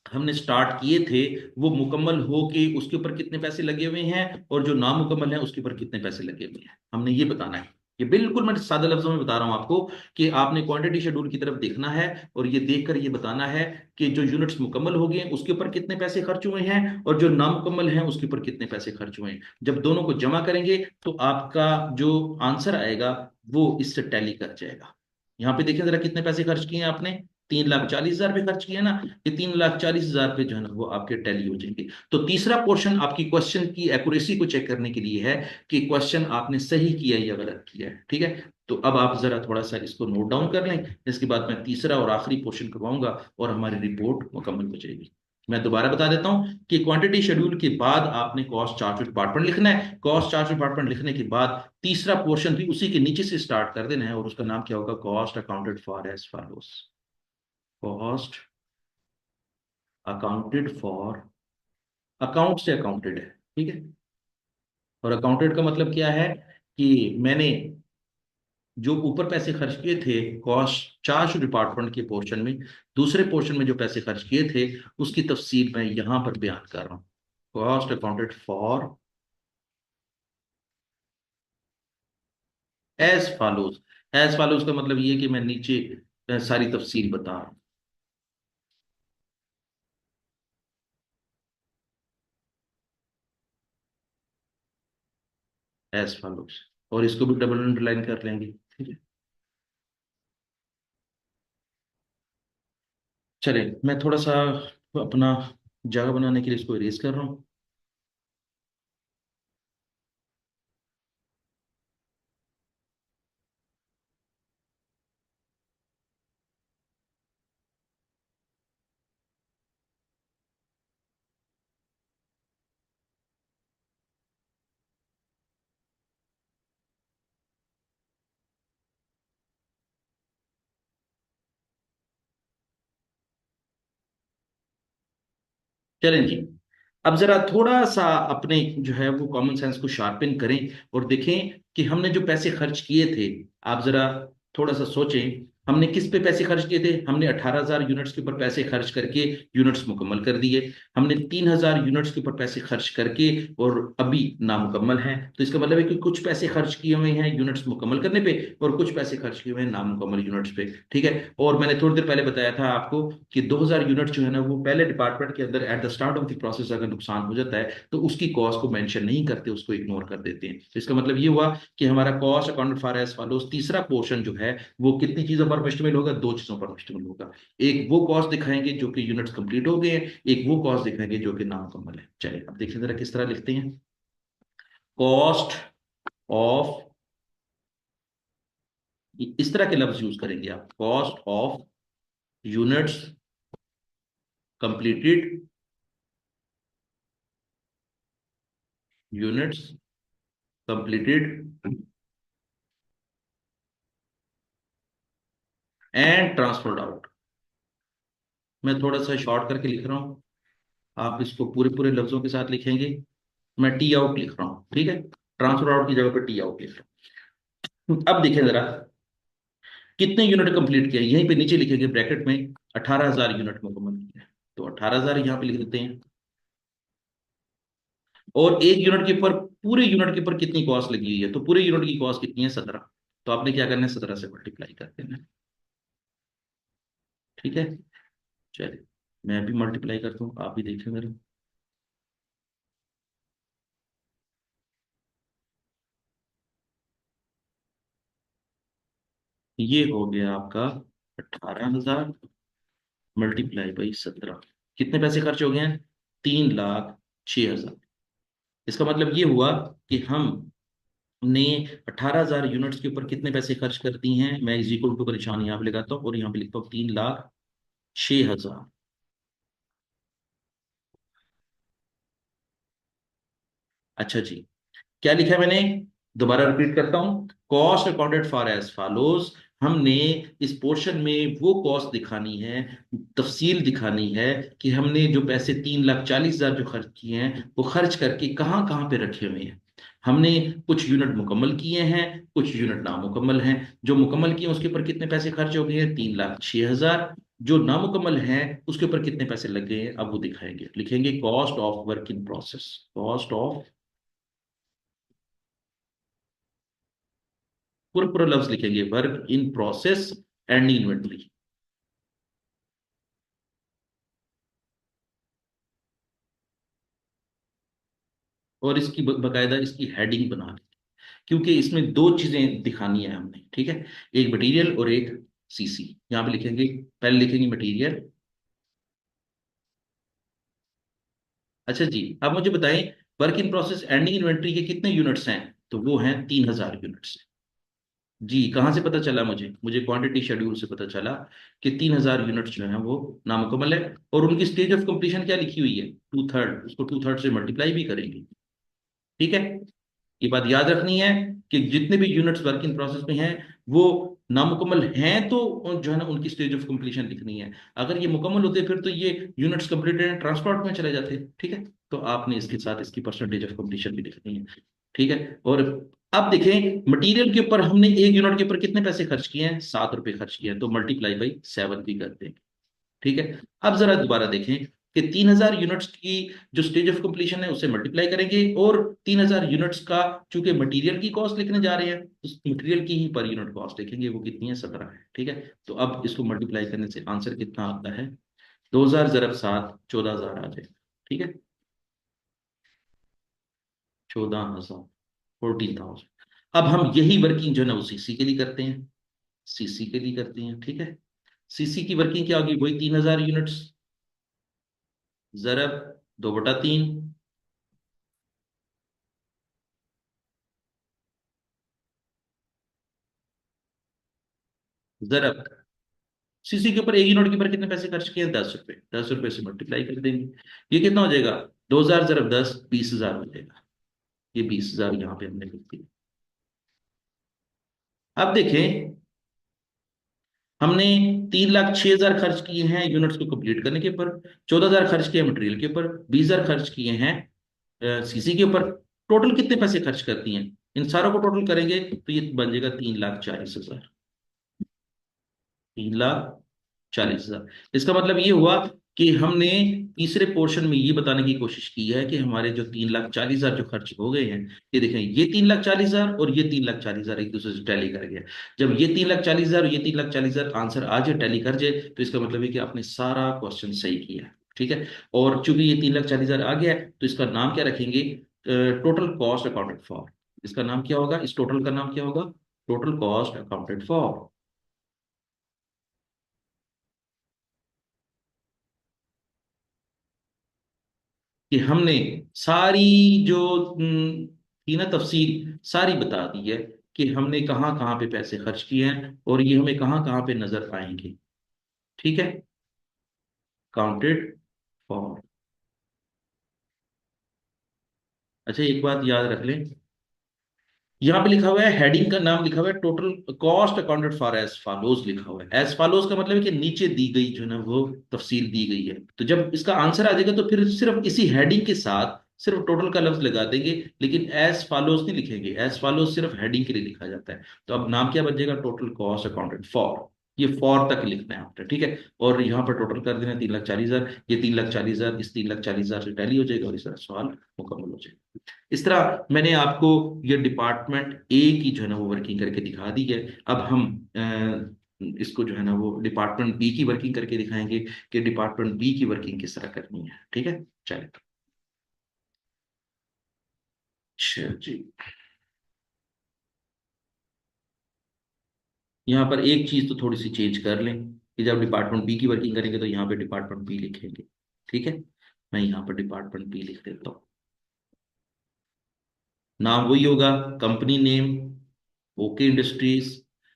हमने स्टार्ट किए थे वो मुकम्मल हो के उसके ऊपर कितने पैसे लगे हुए हैं, और जो नामुकम्मल है उसके ऊपर कितने पैसे लगे हुए हैं, हमने ये बताना है। ये बिल्कुल मैं सादा लफ्जों में बता रहा हूं आपको कि आपने क्वांटिटी शेड्यूल की तरफ देखना है, और ये देखकर ये बताना है कि जो यूनिट्स मुकम्मल हो गए हैं उसके ऊपर कितने पैसे खर्च हुए हैं, और जो नामुकम्मल हैं उसके ऊपर कितने पैसे खर्च हुए हैं। जब दोनों को जमा करेंगे तो आपका जो आंसर आएगा वो इससे टैली कर जाएगा। यहाँ पे देखें जरा, कितने पैसे खर्च किए हैं आपने, 3,40,000 पे खर्च किया ना, ये 3,40,000 पे जो है ना वो आपके टैली हो जाएंगे। तो तीसरा पोर्शन आपकी क्वेश्चन की एक्यूरेसी को चेक करने के लिए है कि क्वेश्चन आपने सही किया या गलत किया है, ठीक है। तो अब आप जरा थोड़ा सा इसको नोट डाउन कर लें, इसके बाद मैं तीसरा और आखिरी पोर्शन करवाऊंगा और हमारी रिपोर्ट मुकम्मल हो जाएगी। मैं दोबारा बता देता हूं कि क्वांटिटी शेड्यूल के बाद आपने कॉस्ट चार्ट डिपार्टमेंट लिखना है। कॉस्ट चार्ट डिपार्टमेंट लिखने के बाद तीसरा पोर्शन भी उसी के नीचे से स्टार्ट कर देना है और उसका नाम क्या होगा, cost accounted for as follows. Cost accounted for, account से अकाउंटेड है, ठीक है। और अकाउंटेड का मतलब क्या है कि मैंने जो ऊपर पैसे खर्च किए थे कॉस्ट चार्ज डिपार्टमेंट के पोर्शन में, दूसरे पोर्शन में जो पैसे खर्च किए थे उसकी तफसील मैं यहां पर बयान कर रहा हूं। Cost accounted for as follows. As follows का मतलब ये कि मैं नीचे सारी तफसील बता रहा हूं। एज फॉलोज, और इसको भी डबल अंडरलाइन कर लेंगे, ठीक है। चले, मैं थोड़ा सा अपना जगह बनाने के लिए इसको इरेज कर रहा हूँ। चलें जी, अब जरा थोड़ा सा अपने जो है वो कॉमन सेंस को शार्पन करें और देखें कि हमने जो पैसे खर्च किए थे, आप जरा थोड़ा सा सोचें, हमने किस पे पैसे खर्च किए थे। हमने 18,000 यूनिट्स के ऊपर पैसे खर्च करके यूनिट्स मुकम्मल कर दिए। हमने 3,000 यूनिट्स के ऊपर पैसे खर्च करके और अभी नामुकम्मल हैं। तो इसका मतलब है कि कुछ पैसे खर्च किए हुए हैं यूनिट्स मुकम्मल करने पे और कुछ पैसे खर्च किए हुए हैं नामुकम्मल यूनिट्स पे, ठीक है। और मैंने थोड़ी देर पहले बताया था आपको कि 2,000 यूनिट जो है ना वो पहले डिपार्टमेंट के अंदर at the start of the process अगर नुकसान हो जाता है तो उसकी कॉस्ट को मेंशन नहीं करते, उसको इग्नोर कर देते हैं। तो इसका मतलब ये हुआ कि हमारा cost accounted for as follows तीसरा पोर्शन जो है वो कितनी चीजों पर मुश्तमिल होगा, दो चीजों पर मुश्तमिल होगा। एक वो कॉस्ट दिखाएंगे जो कि यूनिट्स कंप्लीट हो गए हैं, एक वो कॉस्ट दिखाएंगे जो कि नामुकम्मल है। चलिए अब देखिए जरा किस तरह लिखते हैं। कॉस्ट ऑफ, इस तरह के लफ्ज यूज करेंगे आप, cost of units completed, units completed and transferred out. मैं थोड़ा सा शॉर्ट करके लिख रहा हूँ, आप इसको पूरे पूरे लफ्जों के साथ लिखेंगे। मैं टी आउट लिख रहा हूँ, ठीक है। ट्रांसफर आउट की जगह पर टी आउट लिख रहा हूँ। अब देखें जरा कितने यूनिट कंप्लीट किया, यहीं पे नीचे लिखेंगे ब्रैकेट में 18,000 यूनिट मुकम्मल किया। तो 18,000 यहाँ पे लिख देते हैं। और एक यूनिट के ऊपर, पूरे यूनिट के ऊपर कितनी कॉस्ट लगी हुई है, तो पूरे यूनिट की कॉस्ट कितनी है, 17। तो आपने क्या करना है, 17 से मल्टीप्लाई कर देना है, ठीक है। चलिए मैं भी मल्टीप्लाई करता हूँ, आप भी देखें जरा। ये हो गया आपका 18,000 मल्टीप्लाई बाई 17। कितने पैसे खर्च हो गए हैं, 3,06,000। इसका मतलब ये हुआ कि हमने 18,000 यूनिट्स के ऊपर कितने पैसे खर्च कर दी हैं। मैं इज इक्वल टू का निशान यहाँ पे लगाता हूँ और यहाँ पे लिखता हूँ 3,06,000। अच्छा जी, क्या लिखा है मैंने, दोबारा रिपीट करता हूं। Cost accounted for as follows, हमने इस पोर्शन में वो कॉस्ट दिखानी है, तफसील दिखानी है कि हमने जो पैसे 3,40,000 जो खर्च किए हैं वो खर्च करके कहाँ कहाँ पे रखे हुए हैं। हमने कुछ यूनिट मुकम्मल किए हैं, कुछ यूनिट नामुकम्मल हैं। जो मुकम्मल किए हैं उसके ऊपर कितने पैसे खर्च हो गए हैं, 3,06,000। जो नामुकम्मल हैं उसके ऊपर कितने पैसे लग गए हैं, अब वो दिखाएंगे। लिखेंगे cost of work in process, cost of, पूरा पूरा लफ्ज लिखेंगे, work in process and inventory. और इसकी बकायदा इसकी हेडिंग बना ली, क्योंकि इसमें दो चीजें दिखानी है हमने, ठीक है। एक मटेरियल और एक सीसी यहाँ पे लिखेंगे, पहले लिखेंगे मटेरियल। अच्छा जी, अब मुझे बताएं work in process ending inventory के कितने यूनिट्स हैं? तो वो हैं 3,000 यूनिट्स। जी, कहाँ से पता चला? मुझे क्वांटिटी शेड्यूल से पता चला कि 3,000 यूनिट्स जो है वो नामुकम्मल है। और उनकी स्टेज ऑफ कंप्लीशन क्या लिखी हुई है? 2/3। उसको 2/3 से मल्टीप्लाई भी करेंगे। ठीक है, ये बात याद रखनी है कि जितने भी यूनिट्स वर्क इन प्रोसेस में हैं वो नामुकम्मल हैं, तो जो है ना उनकी स्टेज ऑफ कंप्लीशन लिखनी है। अगर ये मुकम्मल होते फिर तो ये यूनिट्स कंप्लीटेड एंड ट्रांसपोर्ट में चले जाते। ठीक है, तो आपने इसके साथ इसकी परसेंटेज ऑफ कंप्लीशन भी लिखनी है। ठीक है, और अब देखें मटेरियल के ऊपर हमने एक यूनिट के ऊपर कितने पैसे खर्च किए हैं? 7 रुपए खर्च किए हैं, तो मल्टीप्लाई बाई 7 भी करते हैं। ठीक है, अब जरा दोबारा देखें कि 3,000 यूनिट्स की जो स्टेज ऑफ कंप्लीशन है उसे मल्टीप्लाई करेंगे, और 3,000 यूनिट्स का चूंकि मटेरियल की कॉस्ट लिखने जा रहे हैं, उस मटेरियल की ही पर यूनिट कॉस्ट लिखेंगे, वो कितनी है? 17 है। ठीक है, तो अब इसको मल्टीप्लाई करने से आंसर कितना आता है? 2,000 ज़रब 7, 14,000 आ जाए। ठीक है, 14,000, 14,000। अब हम यही वर्किंग जो है ना वो सीसी के लिए करते हैं। सीसी के लिए करते हैं। ठीक है, सीसी की वर्किंग क्या होगी? वही 3,000 यूनिट्स ज़रब 2/3, ज़रब सीसी के ऊपर एक यूनिट के ऊपर कितने पैसे खर्च किए हैं? 10 रुपए। 10 रुपए से मल्टीप्लाई कर देंगे। ये कितना हो जाएगा? 2,000 ज़रब 10, 20,000 हो जाएगा। ये 20,000 यहाँ पे हमने लिख दिया। अब देखें, हमने 3,06,000 खर्च किए हैं यूनिट्स को कंप्लीट करने के ऊपर, 14,000 खर्च किए मटेरियल के ऊपर, 20,000 खर्च किए हैं सीसी के ऊपर। टोटल कितने पैसे खर्च करती हैं? इन सारों को टोटल करेंगे तो ये बन जाएगा 3,40,000। 3,40,000। इसका मतलब ये हुआ कि हमने तीसरे पोर्शन में ये बताने की कोशिश की है कि हमारे जो 3,40,000 जो खर्च हो गए हैं, ये देखें, ये 3,40,000 और ये 3,40,000 एक दूसरे से टैली कर गया। जब ये 3,40,000 और ये 3,40,000 आंसर आ जाए, टैली कर जाए, तो इसका मतलब है कि आपने सारा क्वेश्चन सही किया है। ठीक है, और चूंकि ये 3,40,000 आ गया है, तो इसका नाम क्या रखेंगे? Total cost accounted for. इसका नाम क्या होगा? इस टोटल का नाम क्या होगा? Total cost accounted for. कि हमने सारी जो थी ना तफसील, सारी बता दी है कि हमने कहाँ कहाँ पे पैसे खर्च किए हैं और ये हमें कहाँ कहाँ पे नजर आएंगे। ठीक है, काउंटेड फॉर। अच्छा, एक बात याद रख लें, यहाँ पे लिखा हुआ है, हेडिंग का नाम लिखा हुआ है total cost accounted for as follows लिखा हुआ है। एज फॉलोज का मतलब है कि नीचे दी गई जो है ना वो तफसील दी गई है। तो जब इसका आंसर आ जाएगा तो फिर सिर्फ इसी हेडिंग के साथ सिर्फ टोटल का लफ्ज लगा देंगे, लेकिन एज फॉलोज नहीं लिखेंगे। एज फॉलोज सिर्फ हेडिंग के लिए लिखा जाता है। तो अब नाम क्या बन जाएगा? Total cost accounted for. ये फॉर तक लिखना है आपने। ठीक है, और यहाँ पर टोटल कर देना 3,40,000। ये 3,40,000 इस 3,40,000 से टैली हो जाएगा और इस तरह सवाल मुकम्मल हो जाएगा। इस तरह मैंने आपको ये डिपार्टमेंट ए की जो है ना वो वर्किंग करके दिखा दी है। अब हम इसको जो है ना वो डिपार्टमेंट बी की वर्किंग करके दिखाएंगे कि डिपार्टमेंट बी की वर्किंग किस तरह करनी है। ठीक है, चलिए। अच्छा जी, यहाँ पर एक चीज तो थोड़ी सी चेंज कर लें कि जब डिपार्टमेंट बी की वर्किंग करेंगे तो यहाँ पे डिपार्टमेंट बी लिखेंगे। ठीक है, मैं यहाँ पर डिपार्टमेंट बी लिख देता हूँ। नाम वही होगा, कंपनी नेम, ओके इंडस्ट्रीज।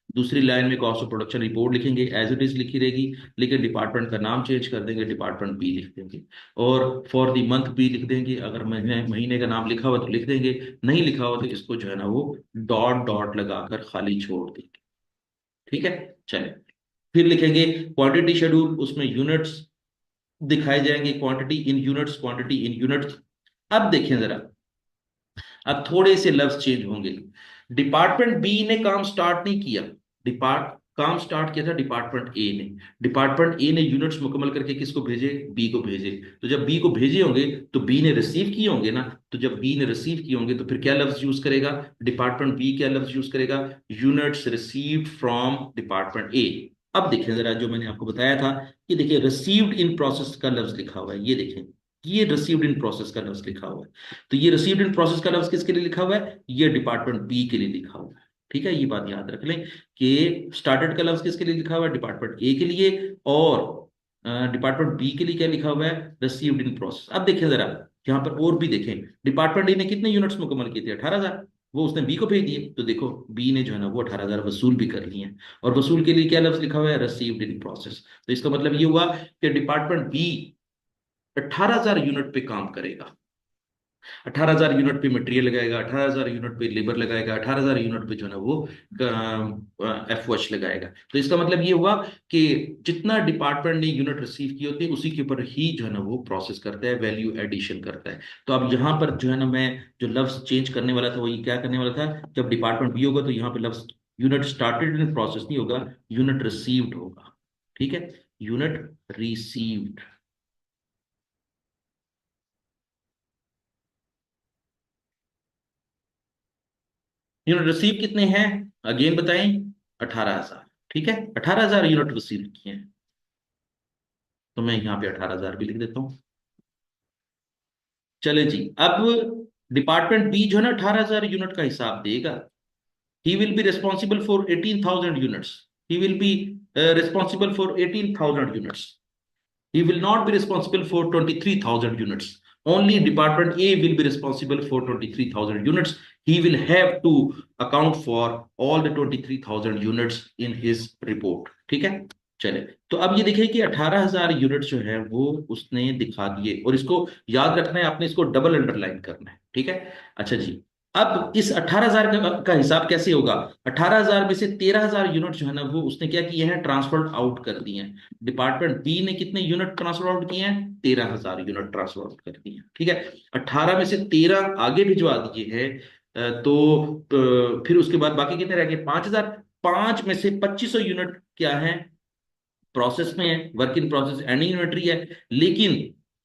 दूसरी लाइन में कॉस्ट ऑफ प्रोडक्शन रिपोर्ट लिखेंगे, एज इट इज लिखी रहेगी, लेकिन डिपार्टमेंट का नाम चेंज कर देंगे, डिपार्टमेंट बी लिख देंगे। और फॉर द मंथ बी लिख देंगे। अगर महीने महीने का नाम लिखा हुआ तो लिख देंगे, नहीं लिखा हुआ तो इसको जो है ना वो डॉट डॉट लगाकर खाली छोड़ देंगे। ठीक है, चले। फिर लिखेंगे क्वांटिटी शेड्यूल, उसमें यूनिट्स दिखाए जाएंगे, quantity in units, quantity in units. अब देखें जरा, अब थोड़े से लफ्ज चेंज होंगे। डिपार्टमेंट बी ने काम स्टार्ट नहीं किया, डिपार्ट काम स्टार्ट किया था डिपार्टमेंट ए ने। डिपार्टमेंट ए ने यूनिट्स मुकम्मल करके किसको भेजे? बी को भेजे। तो जब बी को भेजे होंगे तो बी ने रिसीव किए होंगे ना। तो जब बी ने रिसीव किए होंगे तो फिर क्या लफ्ज यूज करेगा? डिपार्टमेंट बी क्या लफ्ज यूज करेगा? Units received from department A. अब देखें जरा, जो मैंने आपको बताया था कि देखिए रिसीव्ड इन प्रोसेस का लफ्ज लिखा हुआ है, ये देखें, ये रिसीव्ड इन प्रोसेस का लफ्ज लिखा हुआ है। तो ये रिसीव्ड इन प्रोसेस का लफ्ज किसके लिए लिखा हुआ है? ये डिपार्टमेंट बी के लिए लिखा हुआ है। ठीक है, ये बात याद रख लें कि स्टार्टेड का लफ्ज किसके लिए लिखा हुआ है, डिपार्टमेंट ए के लिए, और डिपार्टमेंट बी के लिए क्या लिखा हुआ है, रिसीव्ड इन प्रोसेस। अब देखें जरा, यहाँ पर और भी देखें, डिपार्टमेंट ए ने कितने यूनिट्स मुकम्मल किए थे, 18,000, वो उसने बी को भेज दिए, तो देखो बी ने जो है ना वो 18,000 वसूल भी कर लिए हैं, और वसूल के लिए क्या लफ्ज लिखा हुआ है, रिसीव्ड इन प्रोसेस। तो इसका मतलब ये हुआ कि डिपार्टमेंट बी 18,000 यूनिट पे काम करेगा, 18,000 यूनिट पे मटेरियल लगाएगा, 18,000 यूनिट पे लेबर लगाएगा, 18,000 यूनिट पे जो है ना वो एफ वॉच लगाएगा। तो इसका मतलब ये हुआ कि जितना डिपार्टमेंट ने यूनिट रिसीव किए होते हैं उसी के ऊपर ही जो है ना वो प्रोसेस करता है, वैल्यू एडिशन करता है। तो अब यहाँ पर जो है ना मैं जो लफ्ज चेंज करने वाला था वो ये क्या करने वाला था, जब डिपार्टमेंट बी होगा तो यहाँ पे लफ्ज यूनिट स्टार्टेड इन प्रोसेस नहीं होगा, यूनिट रिसीव्ड होगा। ठीक है, यूनिट रिसीव्ड। यूनिट रिसीव कितने हैं, अगेन बताएं, 18,000। ठीक है, 18,000 यूनिट रिसीव किए हैं, तो मैं यहाँ पे 18,000 भी लिख देता हूँ। चले जी, अब डिपार्टमेंट बी जो है ना 18,000 यूनिट का हिसाब देगा। He will be responsible for 18,000 units, he will be responsible for 18,000 units, he will not be responsible for 23,000 units. Only department A will be responsible for 23,000 units. He will have to account for all the 23,000 units in his report. ठीक है, चले। तो अब ये देखिए कि 18,000 यूनिट जो है वो उसने दिखा दिए, और इसको याद रखना है आपने, इसको डबल अंडरलाइन करना है। ठीक है, अच्छा जी, अब इस 18,000 का हिसाब कैसे होगा, 18,000 में से 13,000 यूनिट जो है ना वो उसने क्या किए हैं, ट्रांसफर आउट कर दिए हैं। डिपार्टमेंट बी ने कितने यूनिट ट्रांसफर आउट किए हैं, 13,000 यूनिट ट्रांसफर आउट कर दिए हैं। ठीक है, 18 में से 13 आगे भिजवा दिए हैं, फिर उसके बाद बाकी कितने रह गए, 5,000। 5 में से 2500 यूनिट क्या है, प्रोसेस में है, work in process ending inventory है, लेकिन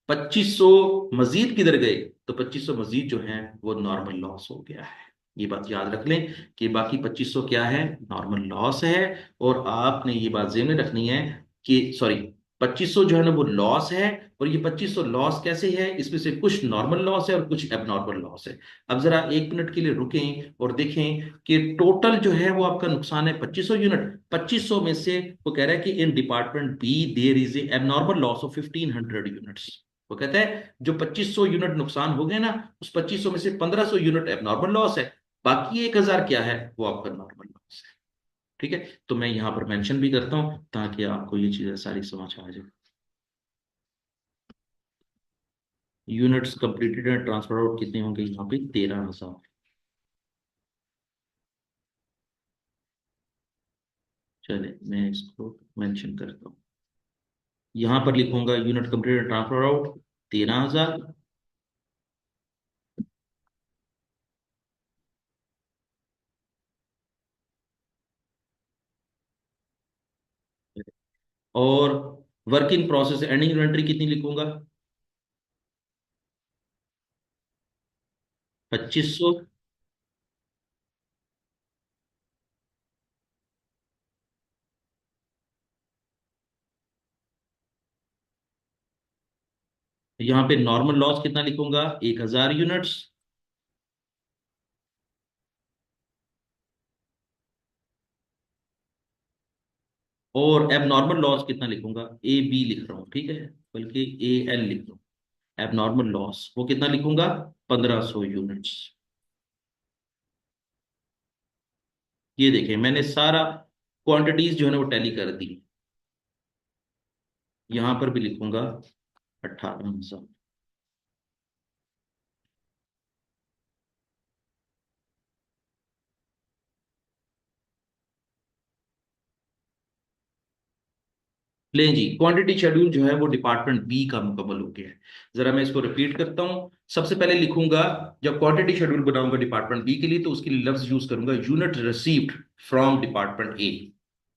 2500 मजीद किधर गए, तो 2500 मजीद जो है वो नॉर्मल लॉस हो गया है। ये बात याद रख लें कि बाकी 2500 क्या है, नॉर्मल लॉस है। और आपने ये बात ज़हन में रखनी है कि सॉरी, 2500 जो है ना वो लॉस है, और ये 2500 लॉस कैसे है, इसमें से कुछ नॉर्मल लॉस है और कुछ एबनॉर्मल लॉस है। अब जरा 1 मिनट के लिए रुकें और देखें कि टोटल जो है वो आपका नुकसान है 2500 यूनिट। 2500 में से वो कह रहा है कि in department B there is a abnormal loss of 1500 units. वो कहता है जो 2500 यूनिट नुकसान हो गए ना, उस 2500 में से 1500 यूनिट एबनॉर्मल लॉस है, बाकी 1,000 क्या है, वो आपका नॉर्मल लॉस है। ठीक है, तो मैं यहां पर मेंशन भी करता हूं ताकि आपको ये चीजें सारी समझ आ जाए। Units completed and transfer out कितने होंगे, यहाँ पे 13,000। चले मैं इसको मेंशन करता हूँ, यहां पर लिखूंगा unit completed and transfer out 13,000। और work in process ending inventory कितनी लिखूंगा, 2500। यहाँ पे नॉर्मल लॉस कितना लिखूंगा, 1,000 यूनिट्स। और एब नॉर्मल लॉस कितना लिखूंगा, ए बी लिख रहा हूँ, ठीक है, बल्कि ए एल लिख रहा हूँ। एब नॉर्मल लॉस वो कितना लिखूंगा, 1,500 यूनिट्स। ये देखें मैंने सारा क्वांटिटीज जो है ना वो टैली कर दी। यहां पर भी लिखूंगा 18,000। ले जी, क्वांटिटी शेड्यूल जो है वो डिपार्टमेंट बी का मुकम्मल हो गया है। जरा मैं इसको रिपीट करता हूं। सबसे पहले लिखूंगा, जब क्वांटिटी शेड्यूल बनाऊंगा डिपार्टमेंट बी के लिए तो उसके लिए लफ्ज यूज करूंगा unit received from department A.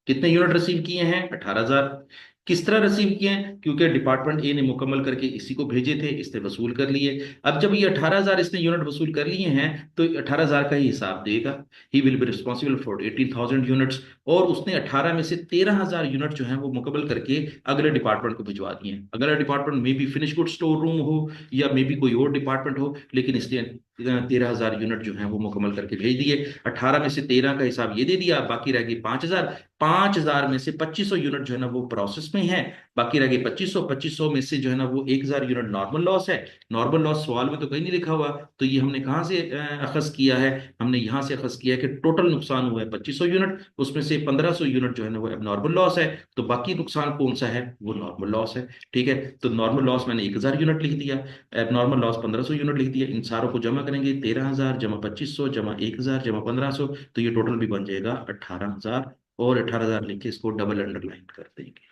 कितने यूनिट रिसीव किए हैं, 18,000। किस तरह रिसीव किए हैं, क्योंकि डिपार्टमेंट ए ने मुकम्मल करके इसी को भेजे थे, इसने वसूल कर लिए। अब जब ये 18,000 इसने यूनिट वसूल कर लिए हैं तो 18,000 का ही हिसाब देगा। He will be responsible for 18,000 units. और उसने 18 में से 13,000 यूनिट जो है वो मुकम्मल करके अगले डिपार्टमेंट को भिजवा दिए हैं। अगला department may be finish good store room हो या मे बी कोई और डिपार्टमेंट हो, लेकिन इसने 13,000 यूनिट जो है वो मुकम्मल करके भेज दिए। 18 में से 13 का हिसाब ये दे दिया, बाकी रह गई 5,000। 5,000 में से 2500 यूनिट जो है ना वो प्रोसेस में है, बाकी रह गई 2500। 2500 में से जो है ना वो 1,000 यूनिट नॉर्मल लॉस है। नॉर्मल लॉस सवाल में तो कहीं नहीं लिखा हुआ, तो ये हमने कहाँ से अखज किया है? हमने यहाँ से अखज किया है कि टोटल नुकसान हुआ है 2500 यूनिट, उसमें से 1500 यूनिट जो है ना वो नॉर्मल लॉस है, तो बाकी नुकसान कौन सा है? वो नॉर्मल लॉस है। ठीक है, तो नॉर्मल लॉस मैंने 1,000 यूनिट लिख दिया, एबनॉर्मल लॉस 1500 यूनिट लिख दिया। इन सारों को जमा करेंगे, 13,000 जमा 2500 जमा 1,000 जमा 1500, तो ये टोटल भी बन जाएगा 18,000। और 18,000 लिख के इसको डबल अंडरलाइन कर देंगे।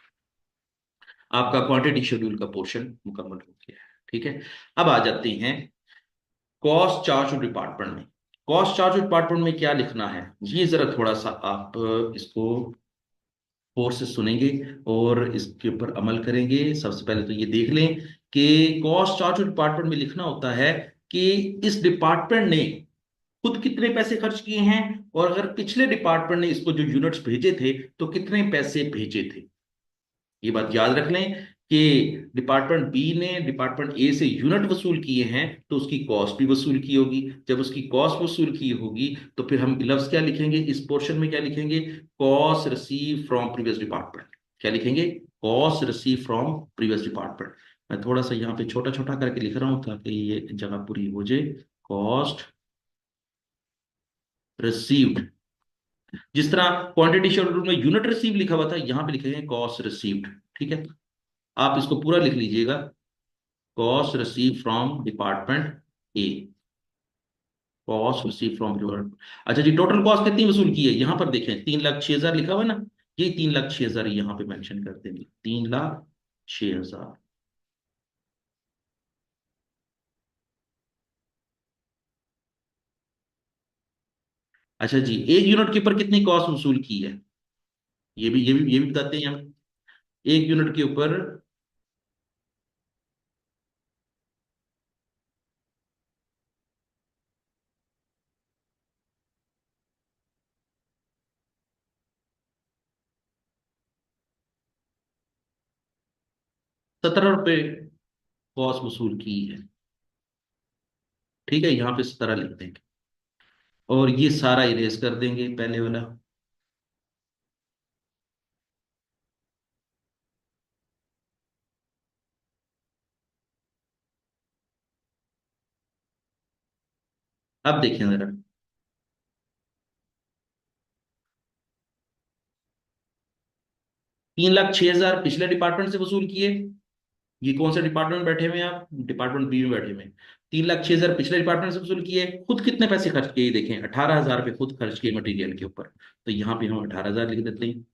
आपका क्वांटिटी शेड्यूल का पोर्शन मुकम्मल हो गया है। ठीक है, अब आ जाते हैं कॉस्ट चार्ज डिपार्टमेंट में। कॉस्ट चार्ज डिपार्टमेंट में क्या लिखना है, ये जरा थोड़ा सा आप इसको गौर से सुनेंगे और इसके ऊपर अमल करेंगे। सबसे पहले तो ये देख लें कि कॉस्ट चार्ज डिपार्टमेंट में लिखना होता है कि इस डिपार्टमेंट ने खुद कितने पैसे खर्च किए हैं, और अगर पिछले डिपार्टमेंट ने इसको जो यूनिट्स भेजे थे तो कितने पैसे भेजे थे। ये बात याद रख लें कि डिपार्टमेंट बी ने डिपार्टमेंट ए से यूनिट वसूल किए हैं तो उसकी कॉस्ट भी वसूल की होगी। जब उसकी कॉस्ट वसूल की होगी तो फिर हम लफ्ज क्या लिखेंगे इस पोर्शन में? क्या लिखेंगे? Cost receive from previous department. क्या लिखेंगे? Cost receive from previous department. मैं थोड़ा सा यहाँ पे छोटा छोटा करके लिख रहा हूँ ताकि ये जगह पूरी हो जाए। कॉस्ट रिसीव्ड, जिस तरह क्वांटिटी शेड्यूल में यूनिट रिसीव लिखा हुआ था, यहां पे लिखेंगे कॉस्ट रिसीव्ड। ठीक है, आप इसको पूरा लिख लीजिएगा, cost receive from department A. Cost receive from department, अच्छा जी, टोटल कॉस्ट कितनी वसूल की है? यहां पर देखें 3,06,000 लिखा हुआ है ना, ये 3,06,000 यहां पे मेंशन कर देंगे, 3,06,000। अच्छा जी, एक यूनिट के ऊपर कितनी कॉस्ट वसूल की है, ये भी बताते हैं हम। एक यूनिट के ऊपर 17 रुपए कॉस्ट वसूल की है। ठीक है, यहाँ पे 17 लिख देंगे और ये सारा इरेज कर देंगे पहले वाला। अब देखें जरा, 3,06,000 पिछले डिपार्टमेंट से वसूल किए। ये कौन सा डिपार्टमेंट बैठे हुए हैं आप? डिपार्टमेंट बी में बैठे हुए हैं। 3,06,000 पिछले डिपार्टमेंट से वसूल किए। खुद कितने पैसे खर्च किए देखें, 18,000 रुपये खुद खर्च किए मटेरियल के ऊपर, तो यहाँ पे हम 18,000 लिख देते हैं।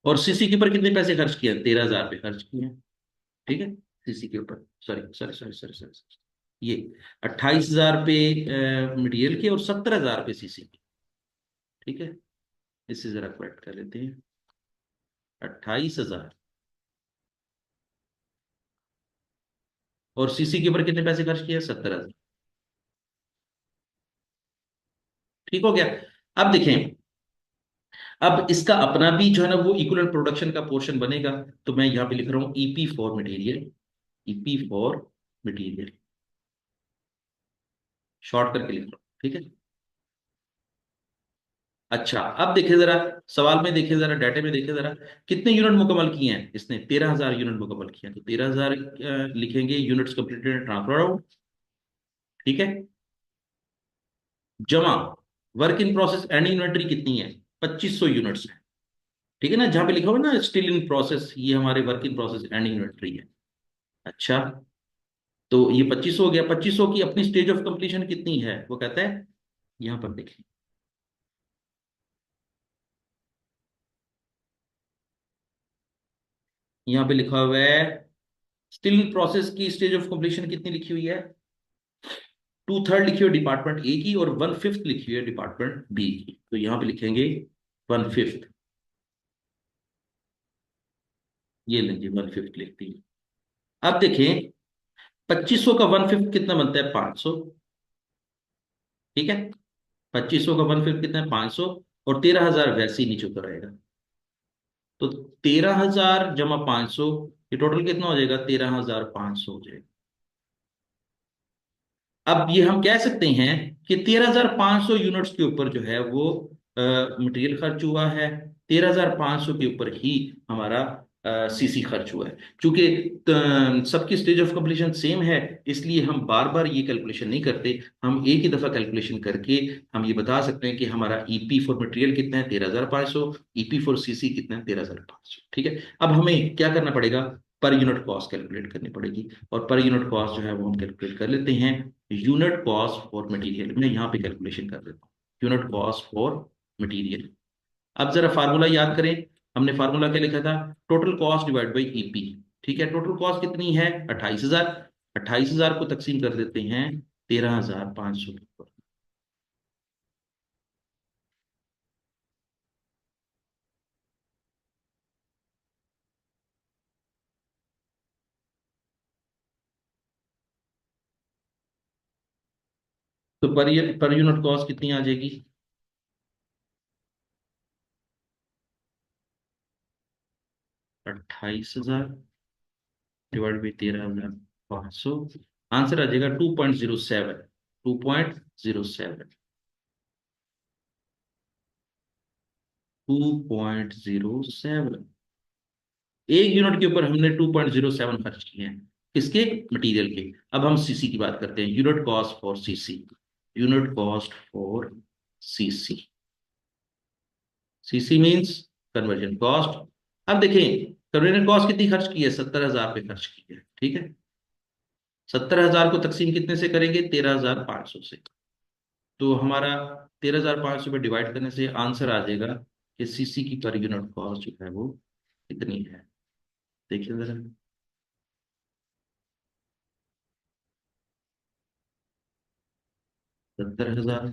और सीसी के ऊपर कितने पैसे खर्च किए? 13,000 रुपये खर्च किए हैं। ठीक है, सीसी के ऊपर, sorry sorry sorry sorry sorry, ये 28,000 रुपये मटेरियल के और 17,000 रुपये सीसी के। ठीक है, इससे जरा करेक्ट कर लेते हैं, 28,000 और सीसी के ऊपर कितने पैसे खर्च किए? 17,000। ठीक हो गया। अब देखें, अब इसका अपना भी जो है ना वो इक्विवेलेंट प्रोडक्शन का पोर्शन बनेगा, तो मैं यहां पे लिख रहा हूं EP for material. EP for material, short करके लिख रहा हूं। ठीक है, अच्छा अब देखें जरा, सवाल में देखें जरा, डाटे में देखें जरा, कितने यूनिट मुकम्मल किए हैं इसने? 13,000 यूनिट मुकम्मल किए हैं, तो 13,000 लिखेंगे यूनिट्स कंप्लीटेड ट्रांसफर आउट। ठीक है, जमा work in process ending inventory कितनी है? 2500 यूनिट्स है। ठीक है ना, जहां पे लिखा हुआ है ना स्टिल इन प्रोसेस, ये हमारे work in process ending inventory है। अच्छा, तो ये 2500 हो गया। 2500 की अपनी स्टेज ऑफ कंप्लीशन कितनी है वो कहता है, यहां पर देखिए, यहां पे लिखा हुआ है स्टिल इन प्रोसेस की स्टेज ऑफ कंप्लीशन कितनी लिखी हुई है? 2/3 लिखी हुई डिपार्टमेंट ए की और 1/5 लिखी हुई है डिपार्टमेंट बी की, तो यहां पे लिखेंगे 1/5। ये लेंगे 1/5 लिखती है। अब देखें 2500 का 1/5 कितना बनता है? 500। ठीक है, 2500 का 1/5 कितना है? 500। और 13,000 वैसे ही नीचे उतर आएगा, तो 13,000 जमा 500 ये टोटल कितना हो जाएगा, 13,500 हो जाएगा। अब ये हम कह सकते हैं कि 13,500 यूनिट्स के ऊपर जो है वो मटेरियल खर्च हुआ है, 13,500 के ऊपर ही हमारा सीसी खर्च हुआ है। क्योंकि सबकी स्टेज ऑफ कंप्लीशन सेम है, इसलिए हम बार बार ये कैलकुलेशन नहीं करते। हम एक ही दफा कैलकुलेशन करके हम ये बता सकते हैं कि हमारा ईपी फॉर मटेरियल कितना है, 13,500, ईपी फॉर सीसी कितना है, 13,500। ठीक है, अब हमें क्या करना पड़ेगा, पर यूनिट कॉस्ट कैलकुलेट करनी पड़ेगी। और पर यूनिट कॉस्ट जो है वो हम कैलकुलेट कर लेते हैं। यूनिट कॉस्ट फॉर मटेरियल मैं यहाँ पे कैलकुलेशन कर देता हूँ, यूनिट कॉस्ट फॉर मटेरियल। अब जरा फार्मूला याद करें, हमने फार्मूला क्या लिखा था, total cost divide by EP. ठीक है, टोटल कॉस्ट कितनी है, 28,000। 28,000 को तकसीम कर देते हैं 13,500 के ऊपर। तो पर यूनिट कॉस्ट कितनी आ जाएगी, 28,000 डिवाइड बाई 13,500। आंसर आ जाएगा 2.07। 2.07। 2.07। एक यूनिट के ऊपर हमने 2.07 खर्च किए हैं, किसके, मटेरियल के। अब हम सीसी की बात करते हैं, unit cost for CC. Unit cost for CC. CC means conversion cost. अब देखें कन्वर्जन कॉस्ट कितनी खर्च की है, 70,000 पे खर्च की है। ठीक है, 70,000 को तकसीम कितने से करेंगे, 13,500 से। तो हमारा 13,500 पे डिवाइड करने से आंसर आ जाएगा कि सीसी की पर यूनिट कॉस्ट जो है वो कितनी है। देखिए जरा, 70,000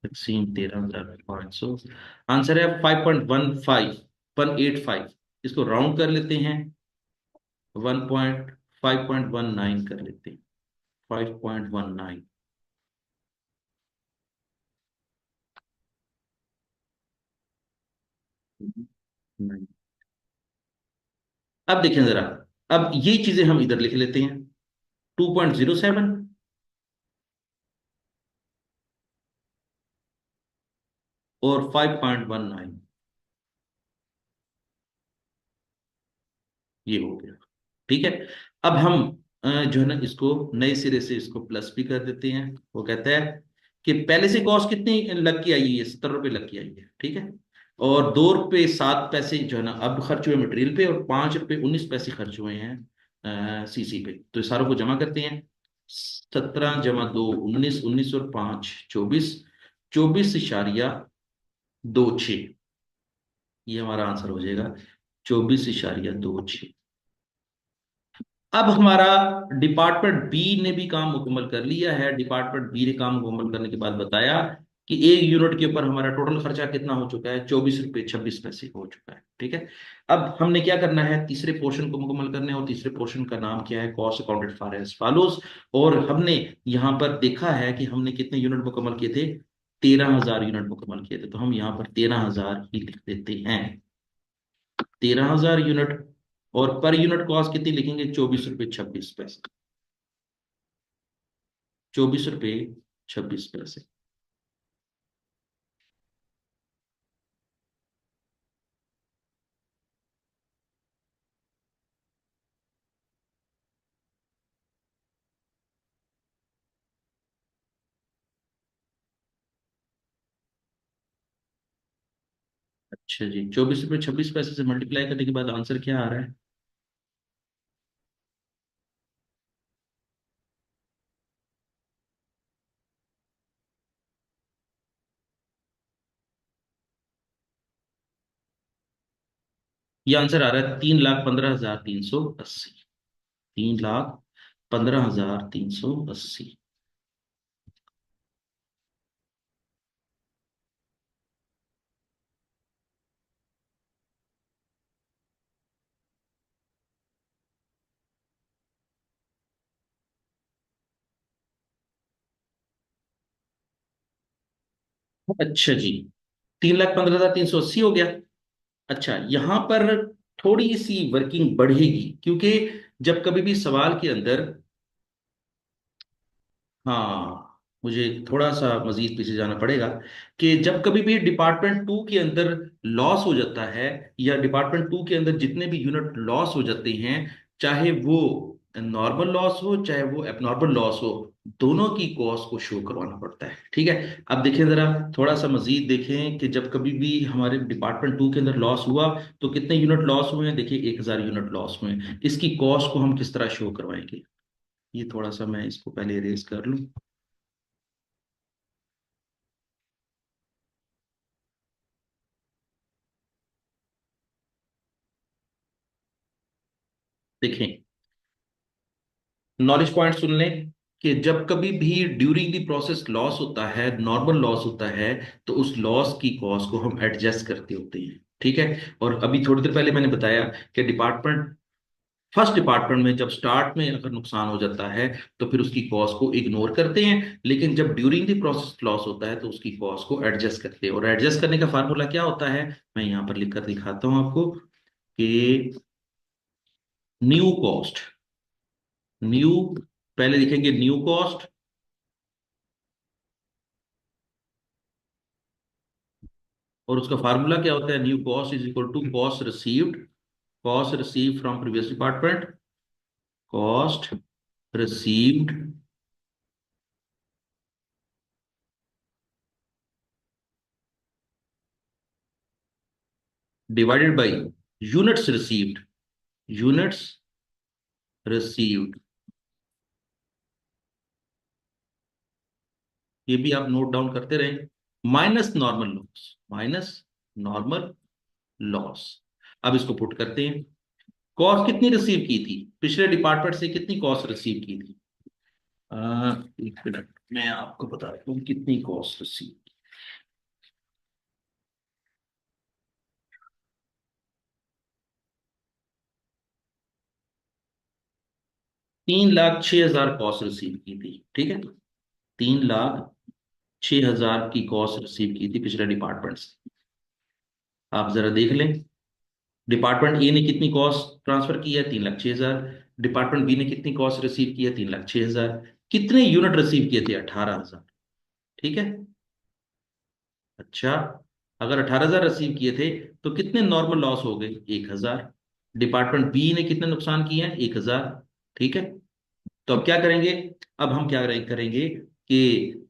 तकसीम 13,500, आंसर है 5.15, 185। इसको राउंड कर लेते हैं, 5.19 कर लेते हैं, 5.19। अब देखें जरा, अब ये चीजें हम इधर लिख लेते हैं, 2.07 और 5.19, ये हो गया। ठीक है, अब हम जो है ना इसको नए सिरे से इसको प्लस भी कर देते हैं। वो कहता है कि पहले से कॉस्ट कितनी लग के आई है, 70 रुपये लग के आई है। ठीक है, और 2 रुपये 7 पैसे जो है ना अब खर्च हुए मटेरियल पे, और 5 रुपये 19 पैसे खर्च हुए हैं सीसी पे। तो इस सारों को जमा करते हैं, 17 + 2 19, 19 और 5 24, 24.26। ये हमारा आंसर हो जाएगा, 24.26। अब हमारा डिपार्टमेंट बी ने भी काम मुकम्मल कर लिया है। डिपार्टमेंट बी ने काम मुकम्मल करने के बाद बताया कि एक यूनिट के ऊपर हमारा टोटल खर्चा कितना हो चुका है, 24 रुपये 26 पैसे हो चुका है। ठीक है, अब हमने क्या करना है, तीसरे पोर्शन को मुकम्मल करने हैं, और तीसरे पोर्शन का नाम क्या है, cost accounted for as follows. और हमने यहाँ पर देखा है कि हमने कितने यूनिट मुकम्मल किए थे, 13,000 यूनिट मुकम्मल किए थे। तो हम यहाँ पर 13,000 ही लिख देते हैं, 13,000 यूनिट। और पर यूनिट कॉस्ट कितनी लिखेंगे, 24 रुपये 26 पैसे। 24 रुपये 26 पैसे। अच्छा जी, 24 रुपये 26 पैसे से मल्टीप्लाई करने के बाद आंसर क्या आ रहा है, ये आंसर आ रहा है 3,15,380। 3,15,380। अच्छा जी, 3,15,380 हो गया। अच्छा, यहाँ पर थोड़ी सी वर्किंग बढ़ेगी, क्योंकि जब कभी भी सवाल के अंदर, हाँ, मुझे थोड़ा सा मजीद पीछे जाना पड़ेगा, कि जब कभी भी डिपार्टमेंट टू के अंदर लॉस हो जाता है, या डिपार्टमेंट टू के अंदर जितने भी यूनिट लॉस हो जाते हैं, चाहे वो नॉर्मल लॉस हो चाहे वो एबनॉर्मल लॉस हो, दोनों की कॉस्ट को शो करवाना पड़ता है। ठीक है, अब देखें जरा, थोड़ा सा मजीद देखें कि जब कभी भी हमारे डिपार्टमेंट टू के अंदर लॉस हुआ तो कितने यूनिट लॉस हुए हैं। देखिए 1000 यूनिट लॉस हुए हैं, इसकी कॉस्ट को हम किस तरह शो करवाएंगे। ये थोड़ा सा मैं इसको पहले इरेज कर लूं। देखें, नॉलेज पॉइंट सुन लें कि जब कभी भी ड्यूरिंग द प्रोसेस लॉस होता है, नॉर्मल लॉस होता है, तो उस लॉस की कॉस्ट को हम एडजस्ट करते होते हैं। ठीक है, और अभी थोड़ी देर पहले मैंने बताया कि फर्स्ट डिपार्टमेंट में जब स्टार्ट में अगर नुकसान हो जाता है तो फिर उसकी कॉस्ट को इग्नोर करते हैं, लेकिन जब ड्यूरिंग द प्रोसेस लॉस होता है तो उसकी कॉस्ट को एडजस्ट करते हैं। और एडजस्ट करने का फार्मूला क्या होता है, मैं यहां पर लिखकर दिखाता हूं आपको, कि न्यू कॉस्ट, न्यू, पहले लिखेंगे न्यू कॉस्ट, और उसका फार्मूला क्या होता है, new cost is equal to cost received, cost received from previous department, cost received divided by units received, units received. ये भी आप नोट डाउन करते रहें, minus normal loss, minus normal loss. अब इसको पुट करते हैं, कॉस्ट कितनी रिसीव की थी, पिछले डिपार्टमेंट से कितनी कॉस्ट रिसीव की थी। एक मिनट, मैं आपको बताता हूँ कितनी कॉस्ट रिसीव। 3,06,000 कॉस्ट रिसीव की थी। ठीक है, 3,06,000 की कॉस्ट रिसीव की थी पिछले डिपार्टमेंट से। आप जरा देख लें, डिपार्टमेंट ए ने कितनी कॉस्ट ट्रांसफर की है, 3,06,000। डिपार्टमेंट बी ने कितनी कॉस्ट रिसीव की है, 3,06,000। कितने यूनिट रिसीव किए थे, 18,000। ठीक है, अच्छा, अगर 18,000 रिसीव किए थे तो कितने नॉर्मल लॉस हो गए, 1,000। डिपार्टमेंट बी ने कितने नुकसान किए हैं, 1,000। ठीक है, तो अब क्या करेंगे, अब हम क्या करेंगे कि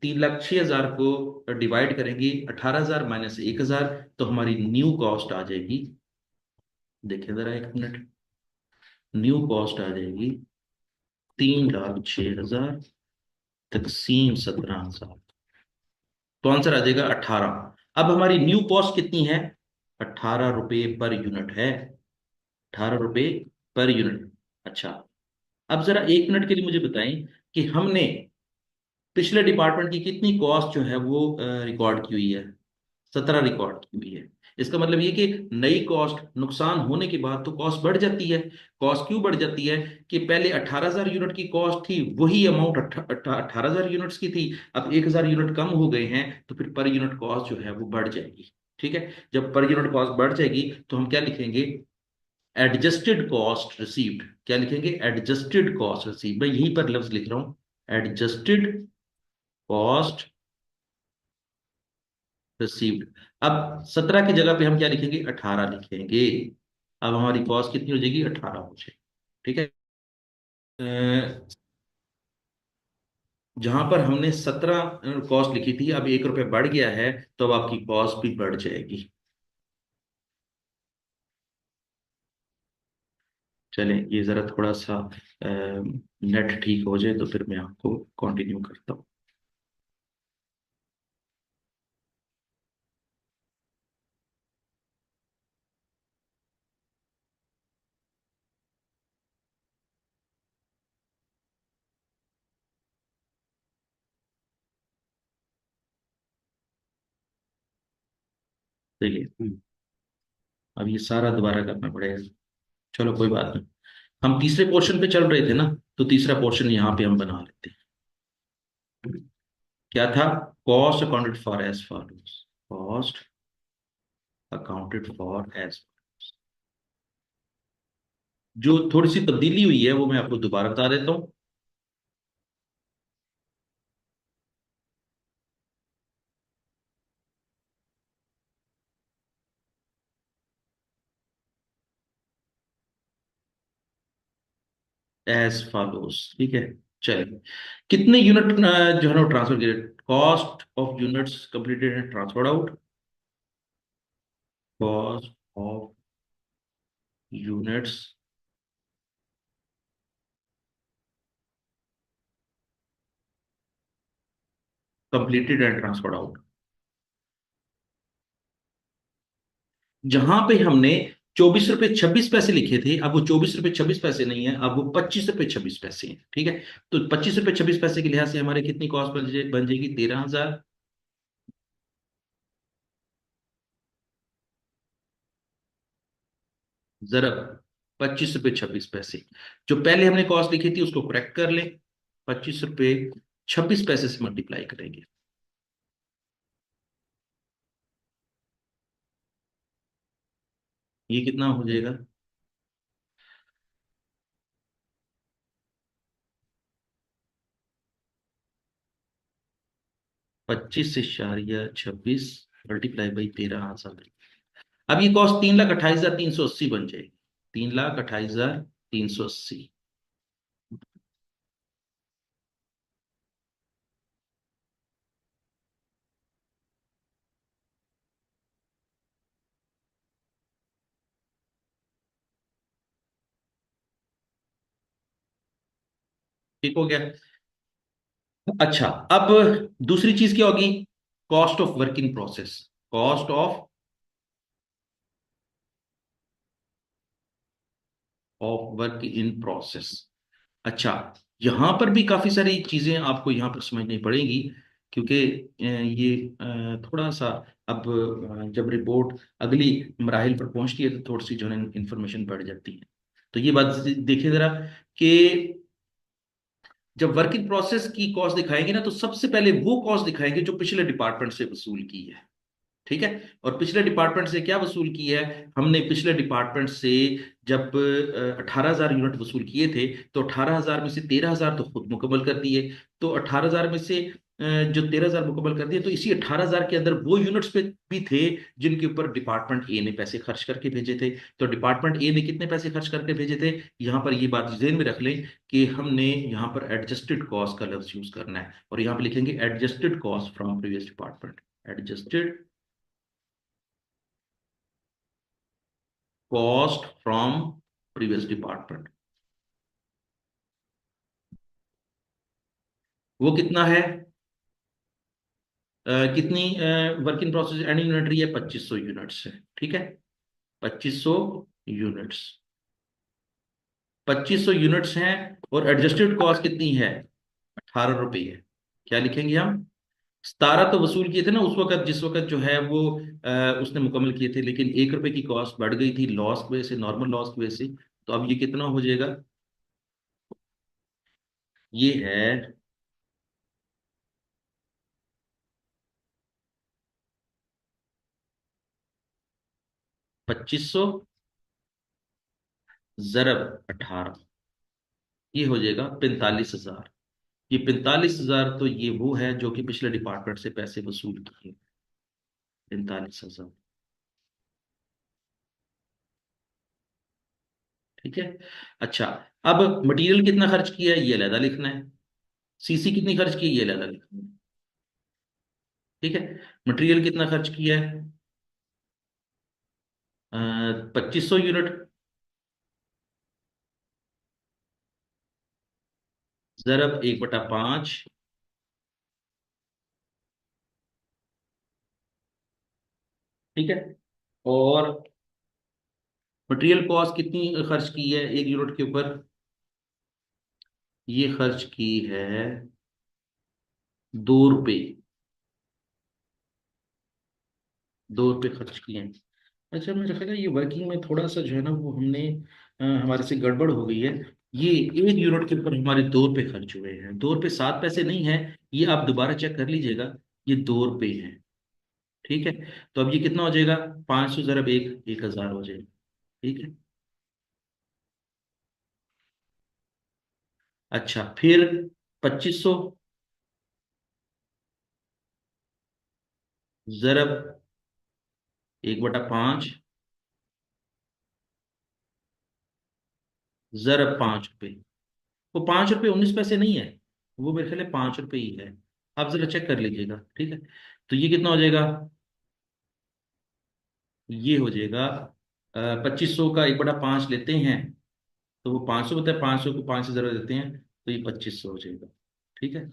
3,06,000 को डिवाइड करेंगे 18,000 माइनस 1,000, तो हमारी न्यू कॉस्ट आ जाएगी, देखें जरा एक मिनट, न्यू कॉस्ट आ जाएगी 3,06,000 तकसीम 17,000, तो आंसर आ जाएगा 18। अब हमारी न्यू कॉस्ट कितनी है, 18 रुपए पर यूनिट है, 18 रुपए पर यूनिट। अच्छा, अब जरा एक मिनट के लिए मुझे बताएं कि हमने पिछले डिपार्टमेंट की कितनी कॉस्ट जो है वो रिकॉर्ड की हुई है, 17 रिकॉर्ड की हुई है। इसका मतलब ये कि नई कॉस्ट, नुकसान होने के बाद तो कॉस्ट बढ़ जाती है। कॉस्ट क्यों बढ़ जाती है, कि पहले 18,000 यूनिट की कॉस्ट थी, वही अमाउंट 18,000 यूनिट्स की थी, अब 1,000 यूनिट कम हो गए हैं, तो फिर पर यूनिट कॉस्ट जो है वो बढ़ जाएगी। ठीक है, जब पर यूनिट कॉस्ट बढ़ जाएगी तो हम क्या लिखेंगे, एडजस्टेड कॉस्ट रिसीव्ड। क्या लिखेंगे, एडजस्टेड कॉस्ट रिसीव्ड। मैं यहीं पर लफ्ज लिख रहा हूं, एडजस्टेड कॉस्ट रिसीव्ड। अब 17 की जगह पे हम क्या लिखेंगे, 18 लिखेंगे। अब हमारी कॉस्ट कितनी हो जाएगी, 18 हो जाएगी। ठीक है, जहां पर हमने 17 कॉस्ट लिखी थी, अब 1 रुपये बढ़ गया है, तो अब आपकी कॉस्ट भी बढ़ जाएगी। चलें, ये जरा थोड़ा सा नेट ठीक हो जाए तो फिर मैं आपको कंटिन्यू करता हूँ। देखिए, अब ये सारा दोबारा करना पड़ेगा, चलो कोई बात नहीं। हम तीसरे पोर्शन पे चल रहे थे ना, तो तीसरा पोर्शन यहाँ पे हम बना लेते हैं। क्या था, cost accounted for as follows, cost accounted for as, जो थोड़ी सी तब्दीली हुई है वो मैं आपको दोबारा बता देता हूँ। एज फॉलोज, ठीक है। चलिए, कितने यूनिट जो है ना ट्रांसफर किए, cost of units completed and transferred out, cost of units completed and transferred out. जहां पे हमने 24 रुपये 26 पैसे लिखे थे, अब वो 24 रुपये 26 पैसे नहीं है, अब वो 25 रुपये 26 पैसे हैं, ठीक है। तो 25 रुपये 26 पैसे के लिहाज से हमारे कितनी कॉस्ट बन जाएगी, 13,000 जरब 25 रुपये 26 पैसे। जो पहले हमने कॉस्ट लिखी थी उसको करेक्ट कर लें, 25 रुपये 26 पैसे से मल्टीप्लाई करेंगे। ये कितना हो जाएगा, 25 × 26 मल्टीप्लाई बाई 13,000। अब ये कॉस्ट 3,28,380 बन जाएगी, 3,28,380। ठीक हो गया। अच्छा, अब दूसरी चीज क्या होगी, cost of work in process, cost of work in process. अच्छा, यहां पर भी काफी सारी चीजें आपको यहां पर समझनी पड़ेगी, क्योंकि ये थोड़ा सा अब जब रिपोर्ट अगली मराहिल पर पहुंचती है तो थोड़ी सी जो है इंफॉर्मेशन बढ़ जाती है। तो ये बात देखिए जरा, कि जब वर्क इन प्रोसेस की कॉस्ट दिखाएंगे ना, तो सबसे पहले वो कॉस्ट दिखाएंगे जो पिछले डिपार्टमेंट से वसूल की है, ठीक है। और पिछले डिपार्टमेंट से क्या वसूल की है, हमने पिछले डिपार्टमेंट से जब 18,000 यूनिट वसूल किए थे, तो 18,000 में से 13,000 तो खुद मुकम्मल कर दिए। तो 18,000 में से जो 13,000 मुकम्मल कर दिए, तो इसी 18,000 के अंदर वो यूनिट्स पे भी थे जिनके ऊपर डिपार्टमेंट ए ने पैसे खर्च करके भेजे थे। तो डिपार्टमेंट ए ने कितने पैसे खर्च करके भेजे थे, यहाँ पर ये बात ध्यान में रख लें कि हमने यहाँ पर एडजस्टेड कॉस्ट का लफ्ज यूज करना है, और यहाँ पे लिखेंगे adjusted cost from previous department, adjusted cost from previous department. वो कितना है, कितनी work in process and unitary है, 2500 यूनिट्स है, ठीक है। 2500 यूनिट्स, 2500 यूनिट्स हैं, और एडजस्टेड कॉस्ट कितनी है, 18 रुपये है। क्या लिखेंगे हम, 17 तो वसूल किए थे ना उस वक्त, जिस वक्त जो है वो उसने मुकम्मल किए थे, लेकिन 1 रुपए की कॉस्ट बढ़ गई थी लॉस की वजह से, नॉर्मल लॉस की वजह से। तो अब ये कितना हो जाएगा, ये है 2500 जरब 18, ये हो जाएगा 45,000। ये 45,000 तो ये वो है जो कि पिछले डिपार्टमेंट से पैसे वसूल किए, 45,000, ठीक है। अच्छा, अब मटेरियल कितना खर्च किया है ये अलहदा लिखना है, सीसी कितनी खर्च की है ये अलहदा लिखना है, ठीक है। मटेरियल कितना खर्च किया है, 2500 यूनिट, जरब 1/5, ठीक है। और मटेरियल कॉस्ट कितनी खर्च की है एक यूनिट के ऊपर, ये खर्च की है 2 रुपये, 2 रुपये खर्च किए हैं। अच्छा, मेरा ख्याल है ये वर्किंग में थोड़ा सा जो है ना वो हमने हमारे से गड़बड़ हो गई है। ये एक यूनिट के ऊपर हमारे 2 रुपये खर्च हुए हैं, 2 रुपये 7 पैसे नहीं है, ये आप दोबारा चेक कर लीजिएगा, ये 2 रुपये है, ठीक है। तो अब ये कितना हो जाएगा, 500 ज़रब एक, 1,000 हो जाएगा, ठीक है। अच्छा, फिर 2500 ज़रब 1/5 ज़रब 5 रुपये। वो 5 रुपये 19 पैसे नहीं है, वो मेरे ख्याल है 5 रुपये ही है। आप जरा चेक कर लीजिएगा, ठीक है। तो ये कितना हो जाएगा? ये हो जाएगा 2500 का 1/5 लेते हैं तो वो 500 होता है, 500 को 5 से जरा देते हैं तो ये 2500 हो जाएगा, ठीक है।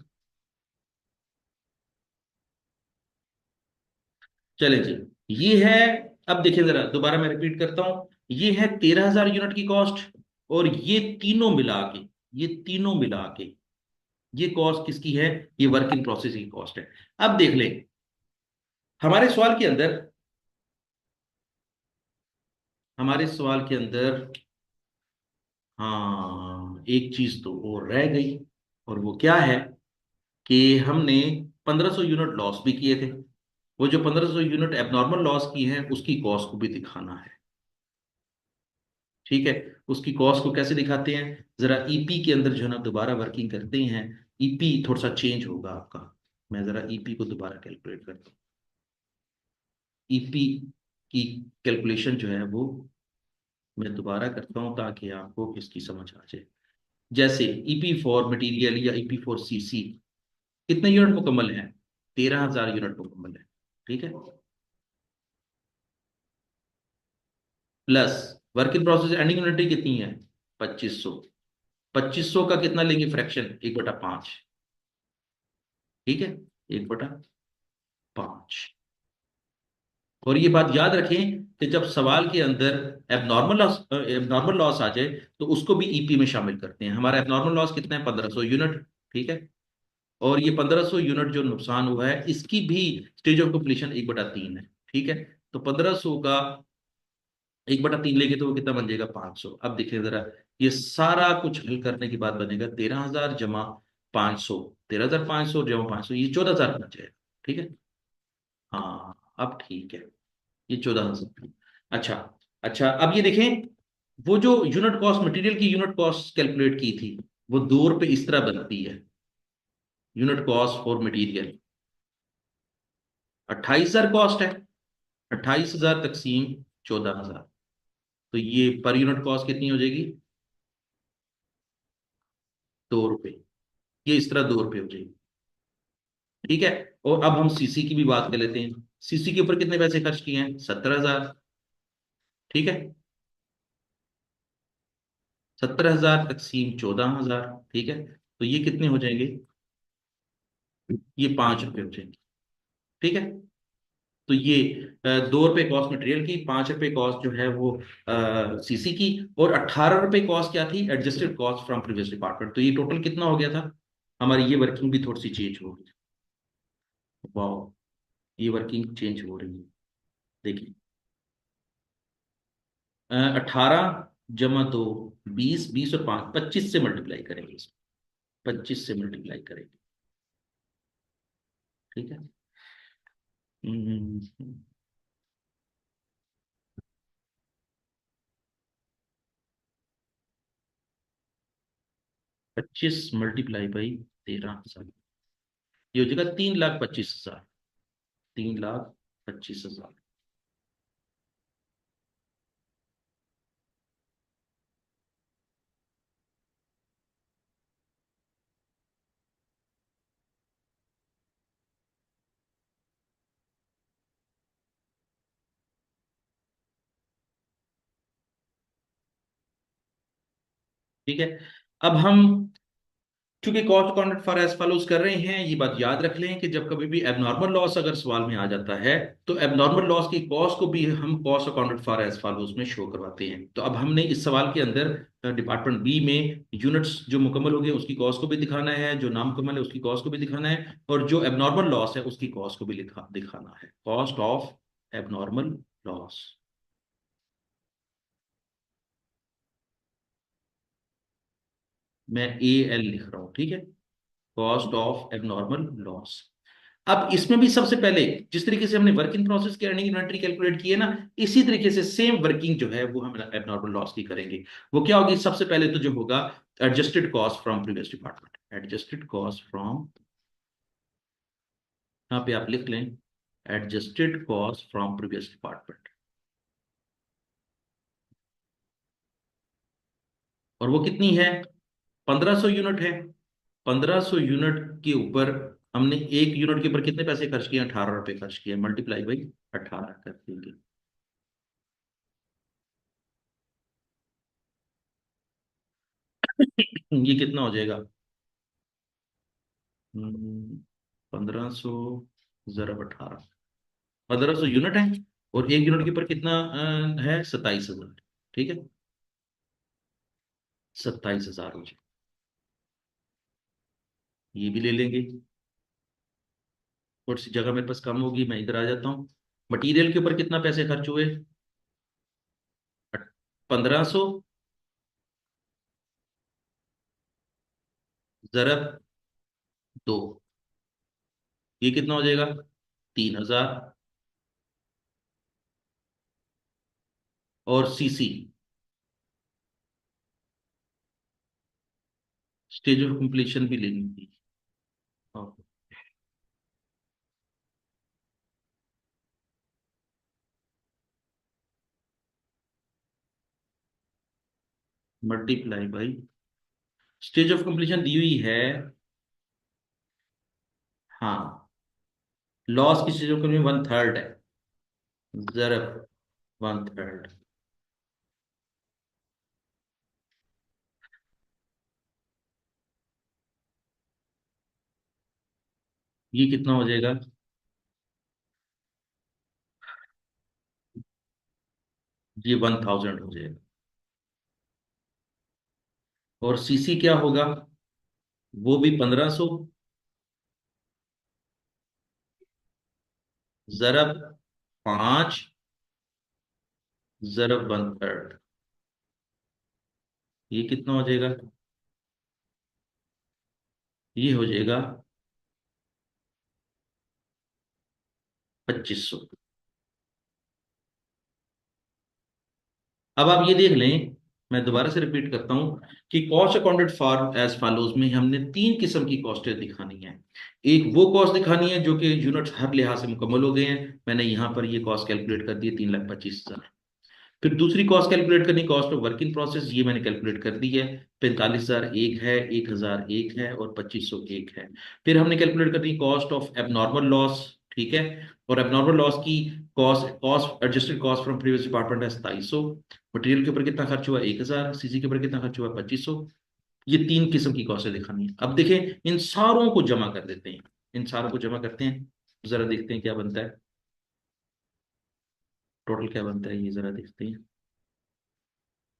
चले जी, ये है। अब देखिए जरा दोबारा मैं रिपीट करता हूं, ये है 13,000 यूनिट की कॉस्ट, और ये तीनों मिला के, ये तीनों मिला के ये कॉस्ट किसकी है? ये वर्क इन प्रोसेस की कॉस्ट है। अब देख ले, हमारे सवाल के अंदर, हमारे सवाल के अंदर हाँ एक चीज तो और रह गई, और वो क्या है कि हमने 1500 यूनिट लॉस भी किए थे। वो जो 1500 यूनिट एबनॉर्मल लॉस की है उसकी कॉस्ट को भी दिखाना है, ठीक है। उसकी कॉस्ट को कैसे दिखाते हैं? जरा ईपी के अंदर जो है ना दोबारा वर्किंग करते हैं। ईपी थोड़ा सा चेंज होगा आपका। मैं जरा ईपी को दोबारा कैलकुलेट करता हूँ। ईपी की कैलकुलेशन जो है वो मैं दोबारा करता हूँ ताकि आपको इसकी समझ आ जाए। जैसे ईपी फॉर मटेरियल या ईपी फॉर सीसी, कितने यूनिट मुकम्मल है? 13,000 यूनिट मुकम्मल है, ठीक है। Plus work in process ending unit कितनी है? 2500। 2500 का कितना लेंगे फ्रैक्शन? 1/5, ठीक है। 1/5। और ये बात याद रखें कि जब सवाल के अंदर एबनॉर्मल लॉस आ जाए तो उसको भी ईपी में शामिल करते हैं। हमारा एबनॉर्मल लॉस कितना है? 1500 यूनिट, ठीक है। और ये 1500 यूनिट जो नुकसान हुआ है इसकी भी स्टेज ऑफ कंप्लीशन 1/3 है, ठीक है। तो 1500 का 1/3 लेके तो वो कितना बन जाएगा? 500। अब देखिए जरा, ये सारा कुछ हल करने के बाद बनेगा 13,000 जमा 500, 13,500 जमा 500, ये 14,000 बन जाएगा, ठीक है। हाँ अब ठीक है, ये 14,000। अच्छा, अच्छा अब ये देखें, वो जो यूनिट कॉस्ट, मटेरियल की यूनिट कॉस्ट कैलकुलेट की थी, वो 2 रुपए इस तरह बनती है। Unit cost for material 28,000 cost है, 28,000 तकसीम 14,000, तो ये पर यूनिट कॉस्ट कितनी हो जाएगी? 2 रुपए। ये इस तरह 2 रुपए हो जाएगी, ठीक है। और अब हम सीसी की भी बात कर लेते हैं। सीसी के ऊपर कितने पैसे खर्च किए हैं? 17,000, ठीक है। 17,000 तकसीम 14,000, ठीक है। तो ये कितने हो जाएंगे? ये 5 रुपए हो जाएंगे, ठीक है। तो ये 2 रुपए कॉस्ट मटेरियल की, 5 रुपए कॉस्ट जो है वो सीसी की, और 18 रुपए कॉस्ट क्या थी? Adjusted cost from previous department. तो ये टोटल कितना हो गया था? हमारी ये वर्किंग भी थोड़ी सी चेंज हो गई। वाह, ये वर्किंग चेंज हो रही है। देखिए, 18 जमा 2, 20, 20 और 5, 25 से मल्टीप्लाई करेंगे इसको, 25 से मल्टीप्लाई करेंगे, ठीक है। 25 × 13,000, ये हो जाएगा 3,25,000, 3,25,000, ठीक है। अब हम चूंकि cost accounted for as follows कर रहे हैं, ये बात याद रख लें कि जब कभी भी एबनॉर्मल लॉस अगर सवाल में आ जाता है तो एबनॉर्मल लॉस की कॉस्ट को भी हम cost accounted for as follows में शो करवाते हैं। तो अब हमने इस सवाल के अंदर डिपार्टमेंट बी में यूनिट्स जो मुकम्मल हो गए उसकी कॉस्ट को भी दिखाना है, जो नामुकम्मल है उसकी कॉस्ट को भी दिखाना है, और जो एबनॉर्मल लॉस है उसकी कॉस्ट को भी दिखाना है। कॉस्ट ऑफ एबनॉर्मल लॉस, मैं ए एल लिख रहा हूँ, ठीक है। Cost of abnormal loss. अब इसमें भी सबसे पहले जिस तरीके से हमने वर्क इन प्रोसेस की अर्निंग इन्वेंटरी कैलकुलेट की है ना, इसी तरीके से सेम वर्किंग जो है वो हम एबनॉर्मल लॉस की करेंगे। वो क्या होगी? सबसे पहले तो जो होगा, adjusted cost from previous department, adjusted cost from, यहाँ पे आप लिख लें, adjusted cost from previous department. और वो कितनी है? 1500 यूनिट है। 1500 यूनिट के ऊपर हमने एक यूनिट के ऊपर कितने पैसे खर्च किए? 18 रुपए खर्च किए, मल्टीप्लाई बाई 18 कर देंगे। ये कितना हो जाएगा? 1500 जरब 18, 1500 यूनिट है, और एक यूनिट के ऊपर कितना है? 27,000। ठीक है, 27,000 हो जाए, ये भी ले लेंगे। थोड़ी सी जगह मेरे पास कम होगी, मैं इधर आ जाता हूँ। मटेरियल के ऊपर कितना पैसे खर्च हुए? 1500 जरब 2, ये कितना हो जाएगा? 3,000। और सीसी, स्टेज ऑफ कंप्लीशन भी लेनी थी। Multiply by, stage of completion दी हुई है। हाँ, लॉस की स्टेज ऑफ कंप्लीशन 1/3 है, जरब 1/3। ये कितना हो जाएगा? ये 1000 हो जाएगा। और सीसी क्या होगा? वो भी 1500 जरब 5, जरब 1/3। ये कितना हो जाएगा? ये हो जाएगा 2500। अब आप ये देख लें, मैं दोबारा से रिपीट करता हूं कि cost accounted for as follows में हमने तीन किस्म की कॉस्टें दिखानी है। एक वो कॉस्ट दिखानी है जो कि यूनिट्स हर लिहाज से मुकम्मल हो गए हैं, मैंने यहां पर ये कॉस्ट कैलकुलेट कर दी है, 3,25,000। फिर दूसरी कॉस्ट कैलकुलेट करनी, cost of work in process, ये मैंने कैलकुलेट कर दी है। 45,000 एक है, 1,000 एक है, और 2500 एक है। फिर हमने कैलकुलेट करनी कॉस्ट ऑफ एबनॉर्मल लॉस। ठीक है, और एबनॉर्मल लॉस की cost, cost adjusted cost from previous department है 2700। मटेरियल के ऊपर कितना खर्च हुआ? 1,000। सीसी के ऊपर कितना खर्च हुआ? 2500। ये तीन किस्म की कॉस्टें दिखानी है। अब देखें, इन सारों को जमा कर देते हैं, इन सारों को जमा करते हैं, जरा देखते हैं क्या बनता है। टोटल क्या बनता है ये जरा देखते हैं।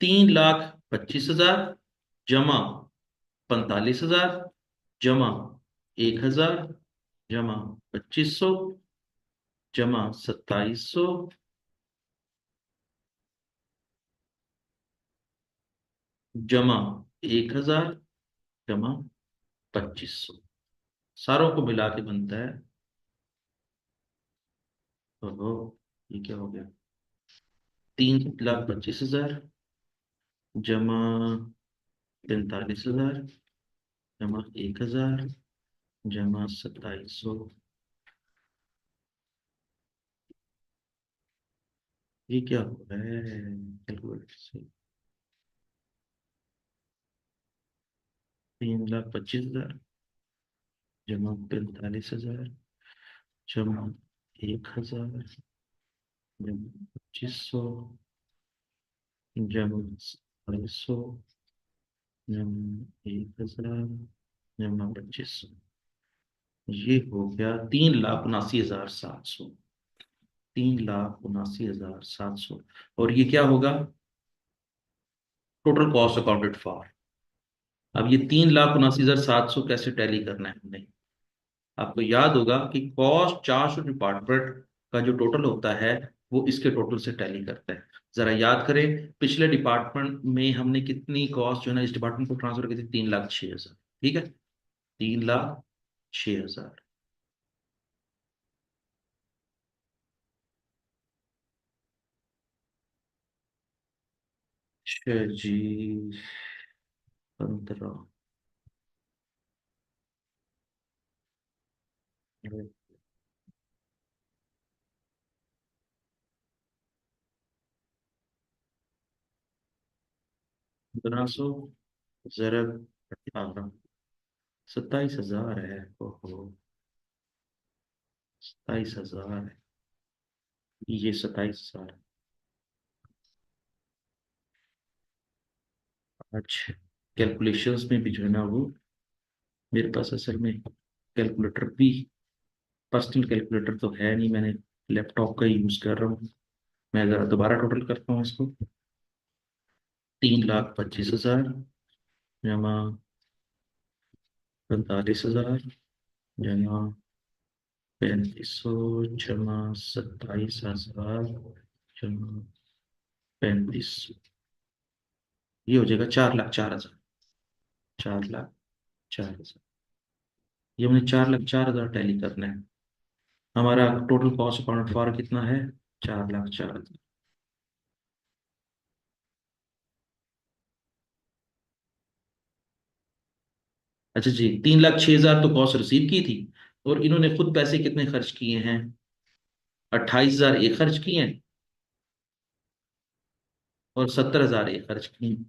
3,25,000 जमा 45,000 जमा 1,000 जमा 2500 जमा 2700 जमा 1,000 जमा 2500, सारों को मिला के बनता है। ओहो, ये क्या हो गया? 3,25,000 जमा 45,000 जमा 1,000 जमा 2700, ये क्या हो रहा है कैलकुलेटर से? 3,25,000 जमा 45,000 जमा 1,000 जमा 2500 जमा 2700 जमा 1,000 जमा 2500, ये हो गया 3,79,700। 3,79,700। और ये क्या होगा? Total cost accounted for. अब ये 3,79,700 कैसे टैली करना है हमने? आपको याद होगा कि कॉस्ट चार्ज टू डिपार्टमेंट का जो टोटल होता है वो इसके टोटल से टैली करता है। जरा याद करें, पिछले डिपार्टमेंट में हमने कितनी कॉस्ट जो है ना इस डिपार्टमेंट को ट्रांसफर की थी? 3,06,000। ठीक है, 3,06,000। अच्छा जी, 15। 1500 जरब 18, 27,000 है। ओहो, 27,000 है। ये 27,000। अच्छा, कैलकुलेशंस में भी जो है ना वो, मेरे पास असल में कैलकुलेटर भी, पर्सनल कैलकुलेटर तो है नहीं, मैंने लैपटॉप का ही यूज कर रहा हूँ। मैं जरा दोबारा टोटल करता हूँ इसको। 3,25,000 जमा 45,000 जमा 3500 जमा 27,000 जमा 3500, ये हो जाएगा 4,04,000। 4,04,000, ये हमने 4,04,000 टैली करना है। हमारा टोटल कॉस्ट अकाउंट फॉर कितना है? 4,04,000। अच्छा जी, 3,06,000 तो कॉस्ट रिसीव की थी, और इन्होंने खुद पैसे कितने खर्च किए हैं? 28,000 ये खर्च किए हैं, और 70,000 ये खर्च किए हैं।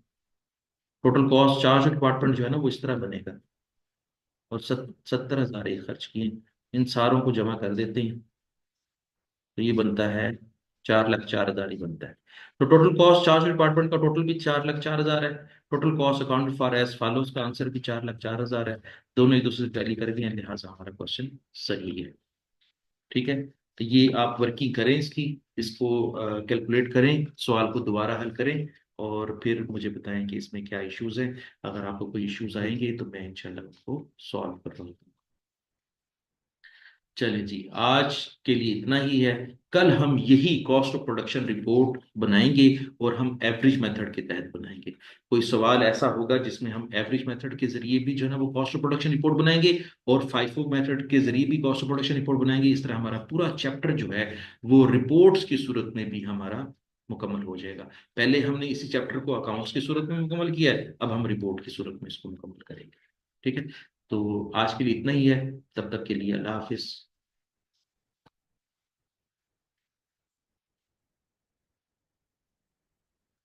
टोटल कॉस्ट चार्ज डिपार्टमेंट जो है ना वो इस तरह बनेगा, और 70,000 ये खर्च किए हैं। इन सारों को जमा कर देते हैं, तो ये बनता है 4,04,000 ही बनता है। तो टोटल कॉस्ट चार्ज डिपार्टमेंट का टोटल भी 4,04,000 है। Total cost account for as follows का आंसर भी 4,04,000 है। दोनों एक दूसरे से टैली कर गए हैं, लिहाजा हमारा क्वेश्चन सही है। ठीक है, तो ये आप वर्किंग करें इसकी, इसको कैलकुलेट करें, सवाल को दोबारा हल करें, और फिर मुझे बताएं कि इसमें क्या इश्यूज हैं। अगर आपको कोई इश्यूज आएंगे तो मैं इंशाल्लाह उसको सॉल्व कर रहा हूँ। चलिए जी, आज के लिए इतना ही है। कल हम यही कॉस्ट ऑफ प्रोडक्शन रिपोर्ट बनाएंगे, और हम एवरेज मेथड के तहत बनाएंगे। कोई सवाल ऐसा होगा जिसमें हम एवरेज मेथड के जरिए भी जो है ना वो कॉस्ट ऑफ प्रोडक्शन रिपोर्ट बनाएंगे, और फाइफो मेथड के जरिए भी कॉस्ट ऑफ प्रोडक्शन रिपोर्ट बनाएंगे। इस तरह हमारा पूरा चैप्टर जो है वो रिपोर्ट्स की सूरत में भी हमारा मुकम्मल हो जाएगा। पहले हमने इसी चैप्टर को अकाउंट्स की सूरत में मुकम्मल किया है, अब हम रिपोर्ट की सूरत में इसको मुकम्मल करेंगे। ठीक है, तो आज के लिए इतना ही है। तब तक के लिए अल्लाह हाफिज।